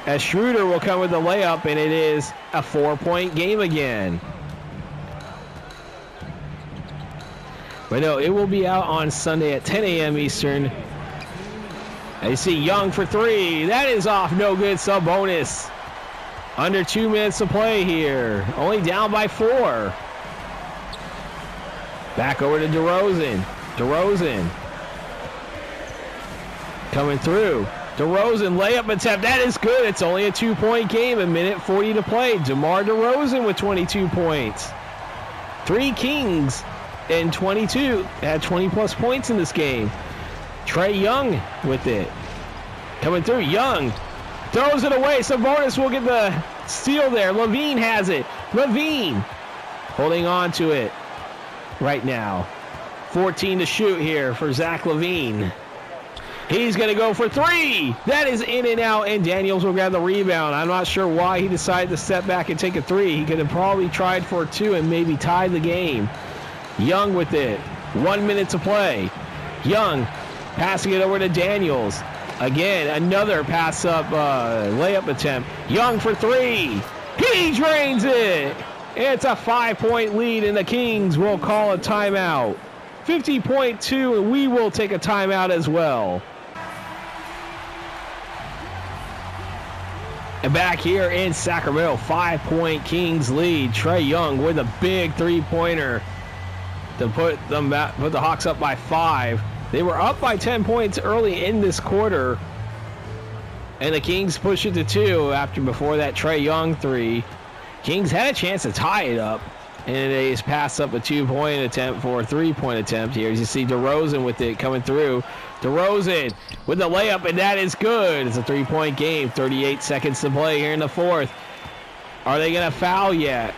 as Schroeder will come with the layup, and it is a 4-point game again. But no, it will be out on Sunday at 10 a.m. Eastern. I see Young for 3. That is off, no good. Sub-bonus. Under 2 minutes to play here. Only down by 4. Back over to DeRozan. DeRozan coming through. DeRozan layup attempt. That is good. It's only a 2-point game. 1:40 to play. DeMar DeRozan with 22 points. 3 Kings and 22 had 20-plus points in this game. Trae Young with it. Coming through. Young throws it away. Sabonis will get the steal there. LaVine has it. LaVine holding on to it right now. 14 to shoot here for Zach LaVine. He's going to go for 3. That is in and out, and Daniels will grab the rebound. I'm not sure why he decided to step back and take a 3. He could have probably tried for 2 and maybe tied the game. Young with it. 1 minute to play. Young passing it over to Daniels. Again, another pass-up layup attempt. Young for 3. He drains it. It's a 5-point lead, and the Kings will call a timeout. 50.2, and we will take a timeout as well. And back here in Sacramento, 5-point Kings lead. Trae Young with a big 3-pointer to put the Hawks up by 5. They were up by 10 points early in this quarter, and the Kings push it to 2 before that Trae Young 3. Kings had a chance to tie it up, and they just passed up a 2-point attempt for a 3-point attempt here. As you see DeRozan with it coming through. DeRozan with the layup, and that is good. It's a 3-point game. 38 seconds to play here in the 4th. Are they going to foul yet?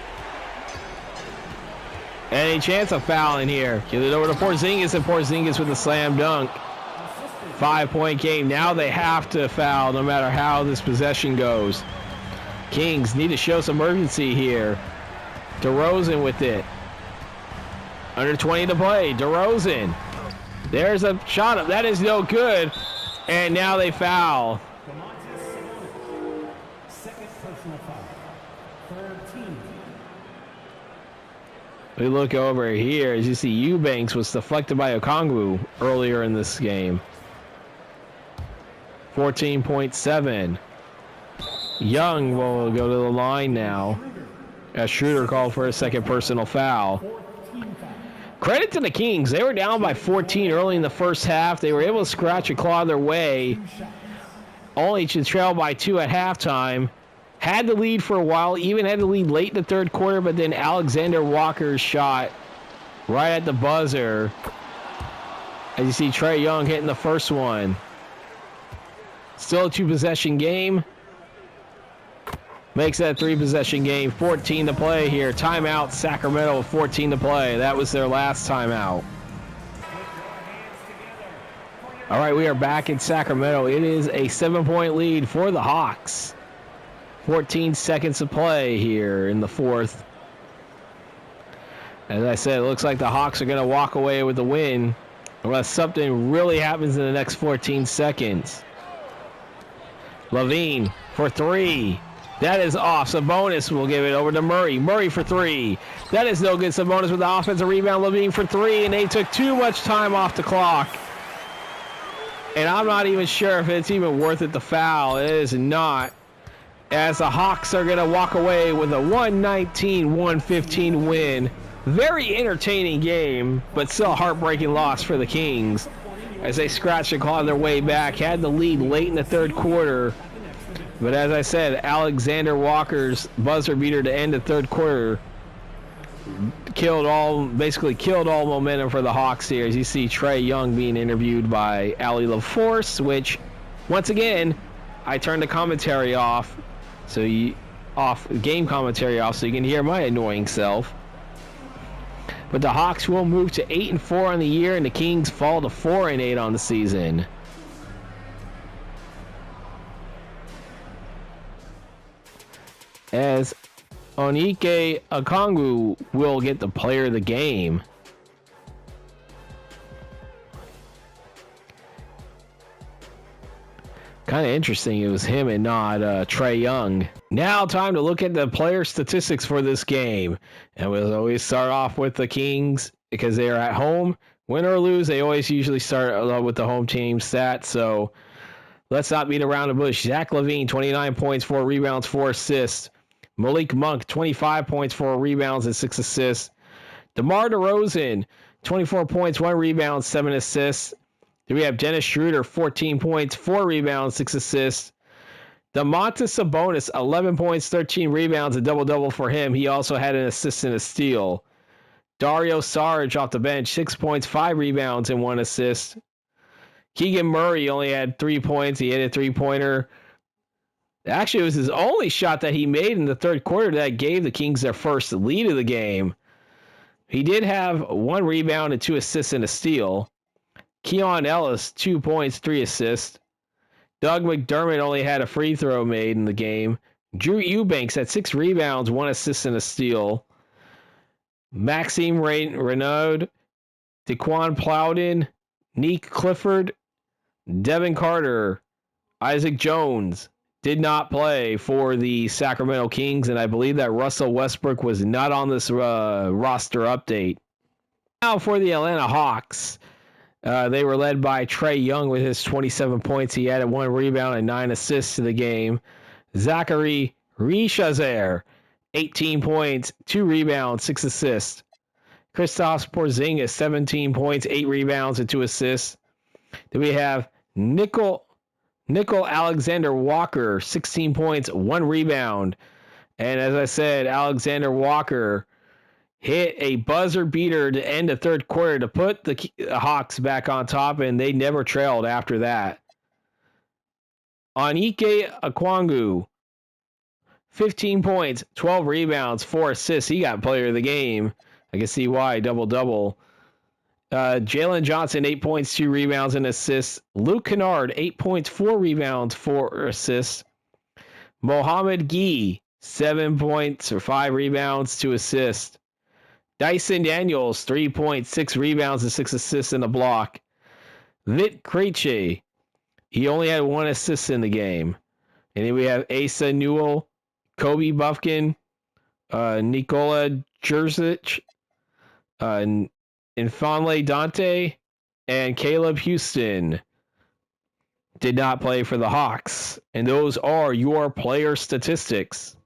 Any chance of fouling here? Get it over to Porzingis, and Porzingis with a slam dunk. 5-point game. Now they have to foul no matter how this possession goes. Kings need to show some urgency here. DeRozan with it. Under 20 to play. DeRozan. There's a shot up. That is no good. And now they foul. Second personal foul. 13. We look over here as you see Eubanks was deflected by Okongwu earlier in this game. 14.7. Young will go to the line now, as Schroeder called for a second personal foul. Credit to the Kings. They were down by 14 early in the first half. They were able to scratch and claw their way only to trail by 2 at halftime. Had the lead for a while, even had the lead late in the third quarter, but then Alexander Walker's shot right at the buzzer. As you see Trae Young hitting the first one. Still a 2-possession game. Makes that 3-possession game. 14 to play here. Timeout, Sacramento with 14 to play. That was their last timeout. All right, we are back in Sacramento. It is a 7-point lead for the Hawks. 14 seconds to play here in the fourth. As I said, it looks like the Hawks are going to walk away with the win unless something really happens in the next 14 seconds. Levine for 3. That is off. Sabonis will give it over to Murray. Murray for 3. That is no good. Sabonis with the offensive rebound. Levine for 3, and they took too much time off the clock. And I'm not even sure if it's even worth it to foul. It is not. As the Hawks are going to walk away with a 119-115 win. Very entertaining game, but still a heartbreaking loss for the Kings. As they scratched and clawed their way back. Had the lead late in the third quarter. But as I said, Alexander Walker's buzzer beater to end the third quarter basically killed all momentum for the Hawks here. As you see Trae Young being interviewed by Allie LaForce, which, once again, I turned the commentary off. Game commentary off so you can hear my annoying self. But the Hawks will move to 8-4 on the year, and the Kings fall to 4-8 on the season. As Onyeka Okongwu will get the player of the game. Kind of interesting. It was him and not Trae Young. Now time to look at the player statistics for this game. And we'll always start off with the Kings because they are at home. Win or lose, they always usually start with the home team stats. So let's not beat around the bush. Zach LaVine, 29 points, 4 rebounds, 4 assists. Malik Monk, 25 points, 4 rebounds, and 6 assists. DeMar DeRozan, 24 points, 1 rebound, 7 assists. Then we have Dennis Schroeder, 14 points, 4 rebounds, 6 assists. Domantas Sabonis, 11 points, 13 rebounds, a double-double for him. He also had an assist and a steal. Dario Saric off the bench, 6 points, 5 rebounds, and 1 assist. Keegan Murray only had 3 points. He hit a three-pointer. Actually, it was his only shot that he made in the third quarter that gave the Kings their first lead of the game. He did have 1 rebound and 2 assists and a steal. Keon Ellis, 2 points, 3 assists. Doug McDermott only had a free throw made in the game. Drew Eubanks had 6 rebounds, 1 assist and a steal. Maxime Renaud, Daquan Plowden, Neek Clifford, Devin Carter, Isaac Jones did not play for the Sacramento Kings, and I believe that Russell Westbrook was not on this roster update. Now for the Atlanta Hawks. They were led by Trae Young with his 27 points. He added 1 rebound and 9 assists to the game. Zachary Rishazer, 18 points, 2 rebounds, 6 assists. Kristaps Porzingis, 17 points, 8 rebounds, and 2 assists. Then we have Nickel Alexander Walker, 16 points, 1 rebound. And as I said, Alexander Walker hit a buzzer beater to end the third quarter to put the Hawks back on top, and they never trailed after that. Onyeka Okongwu, 15 points, 12 rebounds, 4 assists. He got player of the game. I can see why, double-double. Jalen Johnson, 8 points, 2 rebounds, and assists. Luke Kennard, 8 points, 4 rebounds, 4 assists. Mohamed Gee, 7 points or 5 rebounds, 2 assists. Dyson Daniels, 3 points, 6 rebounds, and 6 assists in a block. Vit Krejci, he only had 1 assist in the game. And then we have Asa Newell, Kobe Buffkin, Nikola Jerzic, Infanle Dante, and Caleb Houston did not play for the Hawks. And those are your player statistics.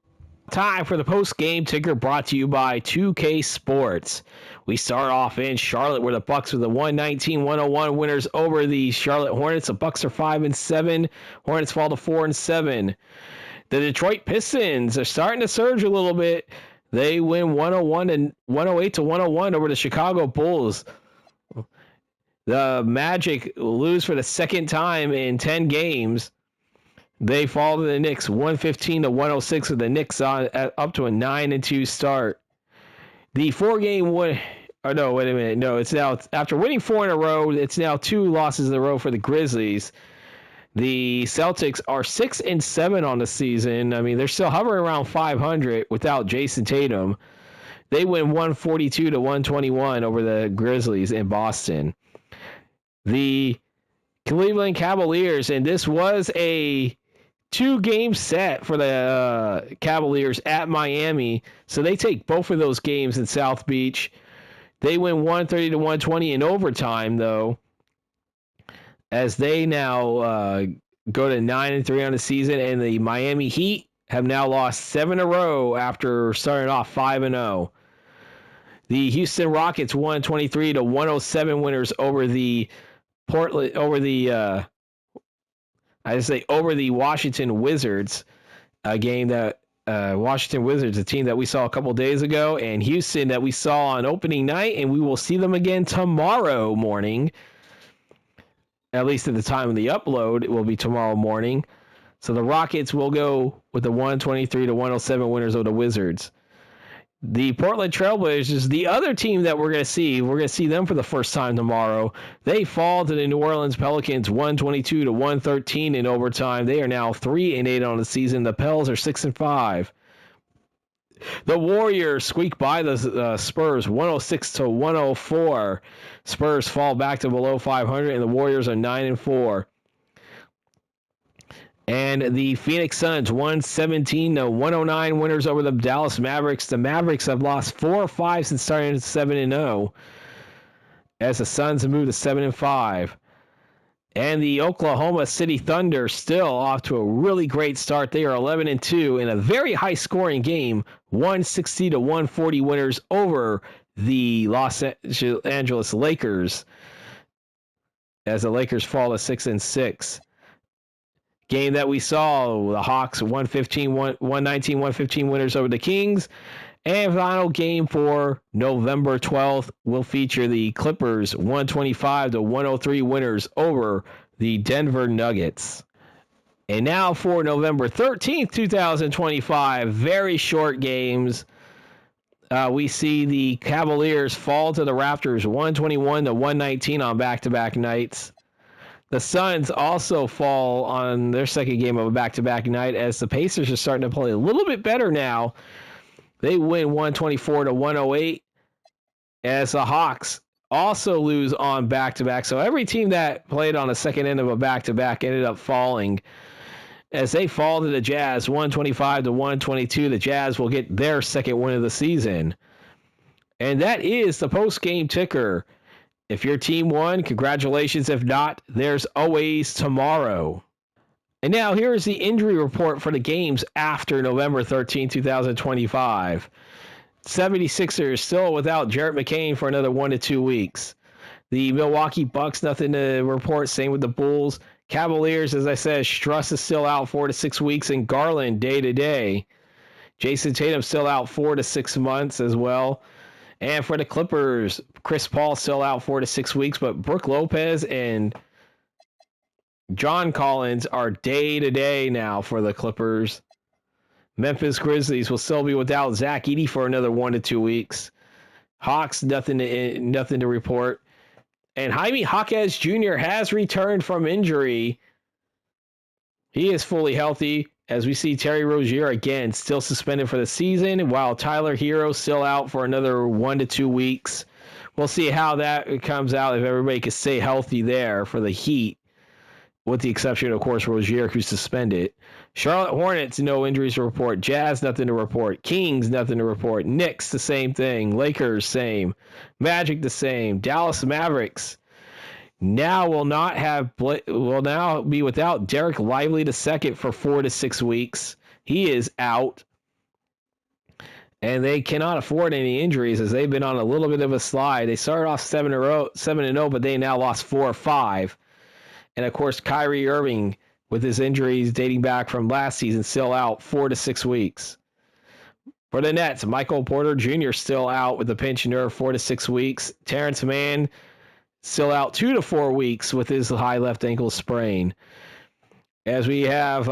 Time for the post-game ticker brought to you by 2K Sports. We start off in Charlotte where the Bucks are the 119-101 winners over the Charlotte Hornets. The Bucks are 5-7. Hornets fall to 4-7. The Detroit Pistons are starting to surge a little bit. They win 108-101 over the Chicago Bulls. The Magic lose for the second time in 10 games. They fall to the Knicks 115-106 with the Knicks up to a 9-2 start. The 4-game win. Oh no, wait a minute. No, it's now after winning 4 in a row. It's now 2 losses in a row for the Grizzlies. The Celtics are 6-7 on the season. I mean, they're still hovering around 500 without Jason Tatum. They win 142-121 over the Grizzlies in Boston. The Cleveland Cavaliers, and this was a 2-game set for the Cavaliers at Miami. So they take both of those games in South Beach. They win 130-120 in overtime, though, as they now go to 9-3 on the season. And the Miami Heat have now lost 7 in a row after starting off 5-0. The Houston Rockets 123-107 winners over the over the Washington Wizards, a game that Washington Wizards, a team that we saw a couple days ago, and Houston that we saw on opening night, and we will see them again tomorrow morning. At least at the time of the upload, it will be tomorrow morning. So the Rockets will go with the 123-107 winners of the Wizards. The Portland Trailblazers, the other team that we're going to see them for the first time tomorrow. They fall to the New Orleans Pelicans 122-113 in overtime. They are now 3-8 on the season. The Pels are 6-5. The Warriors squeak by the Spurs 106-104. Spurs fall back to below 500, and the Warriors are 9-4. And the Phoenix Suns 117-109 winners over the Dallas Mavericks. The Mavericks have lost 4 or 5 since starting at 7-0, as the Suns have moved to 7-5. And the Oklahoma City Thunder still off to a really great start. They are 11-2 in a very high-scoring game, 160-140 winners over the Los Angeles Lakers, as the Lakers fall to 6-6. Game that we saw, the Hawks 119-115 winners over the Kings. And final game for November 12th will feature the Clippers 125-103 winners over the Denver Nuggets. And now for November 13th, 2025, very short games. We see the Cavaliers fall to the Raptors 121-119 on back-to-back nights. The Suns also fall on their second game of a back-to-back night, as the Pacers are starting to play a little bit better now. They win 124-108, as the Hawks also lose on back-to-back. So every team that played on the second end of a back-to-back ended up falling, as they fall to the Jazz 125-122. The Jazz will get their second win of the season. And that is the post-game ticker. If your team won, congratulations. If not, there's always tomorrow. And now here's the injury report for the games after November 13, 2025. 76ers still without Jarrett McCain for another 1 to 2 weeks. The Milwaukee Bucks, nothing to report. Same with the Bulls. Cavaliers, as I said, Struss is still out 4 to 6 weeks, and Garland day to day. Jason Tatum still out 4 to 6 months as well. And for the Clippers, Chris Paul still out 4 to 6 weeks, but Brook Lopez and John Collins are day to day now for the Clippers. Memphis Grizzlies will still be without Zach Edey for another 1 to 2 weeks. Hawks, nothing to report. And Jaime Jaquez Jr. has returned from injury. He is fully healthy, as we see Terry Rozier again still suspended for the season, while Tyler Hero still out for another 1 to 2 weeks. We'll see how that comes out, if everybody can stay healthy there for the Heat, with the exception, of course, Rozier, who's suspended. Charlotte Hornets, no injuries to report. Jazz, nothing to report. Kings, nothing to report. Knicks, the same thing. Lakers, same. Magic, the same. Dallas Mavericks now will now be without Derek Lively II for 4 to 6 weeks. He is out. And they cannot afford any injuries as they've been on a little bit of a slide. They started off 7-0, but they now lost 4 or 5. And of course, Kyrie Irving, with his injuries dating back from last season, still out 4 to 6 weeks. For the Nets, Michael Porter Jr. still out with a pinched nerve 4 to 6 weeks. Terrence Mann still out 2 to 4 weeks with his high left ankle sprain. As we have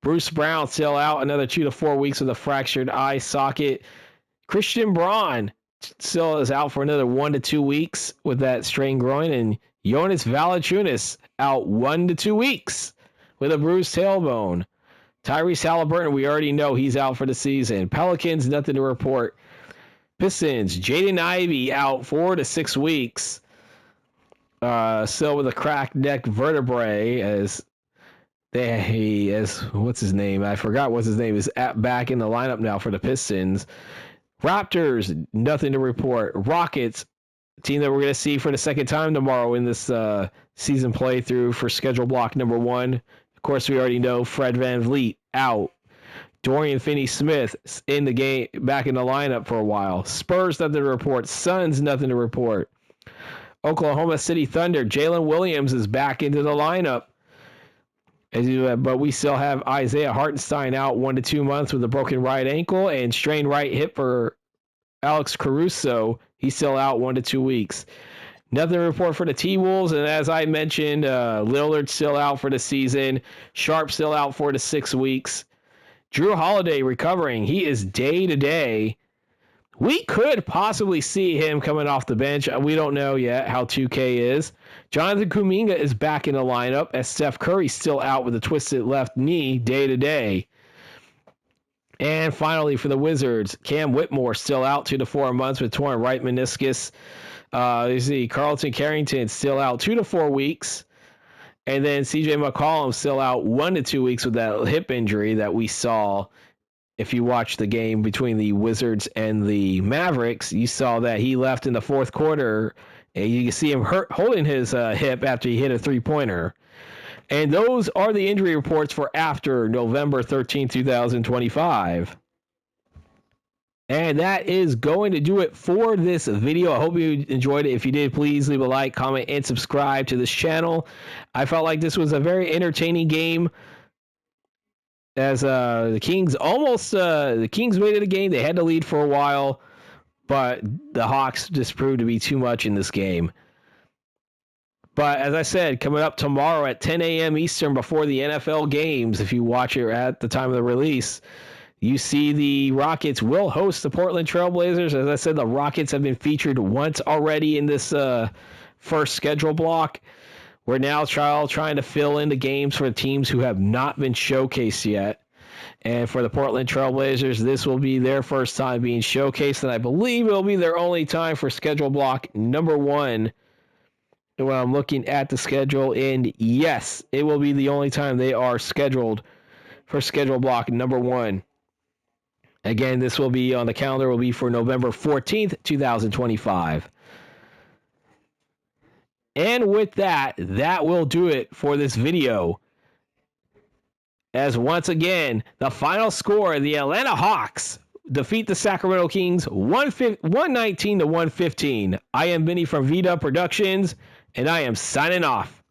Bruce Brown still out another 2 to 4 weeks with a fractured eye socket. Christian Braun still is out for another 1 to 2 weeks with that strained groin. And Jonas Valanciunas out 1 to 2 weeks with a bruised tailbone. Tyrese Halliburton, we already know he's out for the season. Pelicans, nothing to report. Pistons, Jaden Ivey out 4 to 6 weeks. Still with a cracked neck vertebrae as what's his name? I forgot what's his name. Is back in the lineup now for the Pistons. Raptors, nothing to report. Rockets, team that we're going to see for the second time tomorrow in this season playthrough for schedule block number 1. Of course, we already know Fred VanVleet out. Dorian Finney-Smith in the game, back in the lineup for a while. Spurs, nothing to report. Suns, nothing to report. Oklahoma City Thunder, Jalen Williams is back into the lineup. But we still have Isaiah Hartenstein out 1 to 2 months with a broken right ankle and strained right hip for Alex Caruso. He's still out 1 to 2 weeks. Nothing to report for the T-Wolves. And as I mentioned, Lillard still out for the season. Sharp still out 4 to 6 weeks. Drew Holiday recovering. He is day to day. We could possibly see him coming off the bench. We don't know yet how 2K is. Jonathan Kuminga is back in the lineup as Steph Curry's still out with a twisted left knee day to day. And finally for the Wizards, Cam Whitmore still out 2 to 4 months with torn right meniscus. You see Carlton Carrington still out 2 to 4 weeks. And then CJ McCollum still out 1 to 2 weeks with that hip injury that we saw. If you watch the game between the Wizards and the Mavericks, you saw that he left in the fourth quarter. And you can see him holding his hip after he hit a three-pointer. And those are the injury reports for after November 13, 2025. And that is going to do it for this video. I hope you enjoyed it. If you did, please leave a like, comment, and subscribe to this channel. I felt like this was a very entertaining game. As the Kings made it a game. They had to lead for a while, but the Hawks just proved to be too much in this game. But as I said, coming up tomorrow at 10 a.m. Eastern before the NFL games, if you watch it at the time of the release, you see the Rockets will host the Portland Trailblazers. As I said, the Rockets have been featured once already in this first schedule block. We're now trying to fill in the games for teams who have not been showcased yet. And for the Portland Trailblazers, this will be their first time being showcased, and I believe it will be their only time for schedule block number 1. When I'm looking at the schedule, and yes, it will be the only time they are scheduled for schedule block number 1. Again, this will be on the calendar, will be for November 14th, 2025. And with that, that will do it for this video. As once again, the final score, the Atlanta Hawks defeat the Sacramento Kings 119 to 115. I am Vinny from VDub Productions, and I am signing off.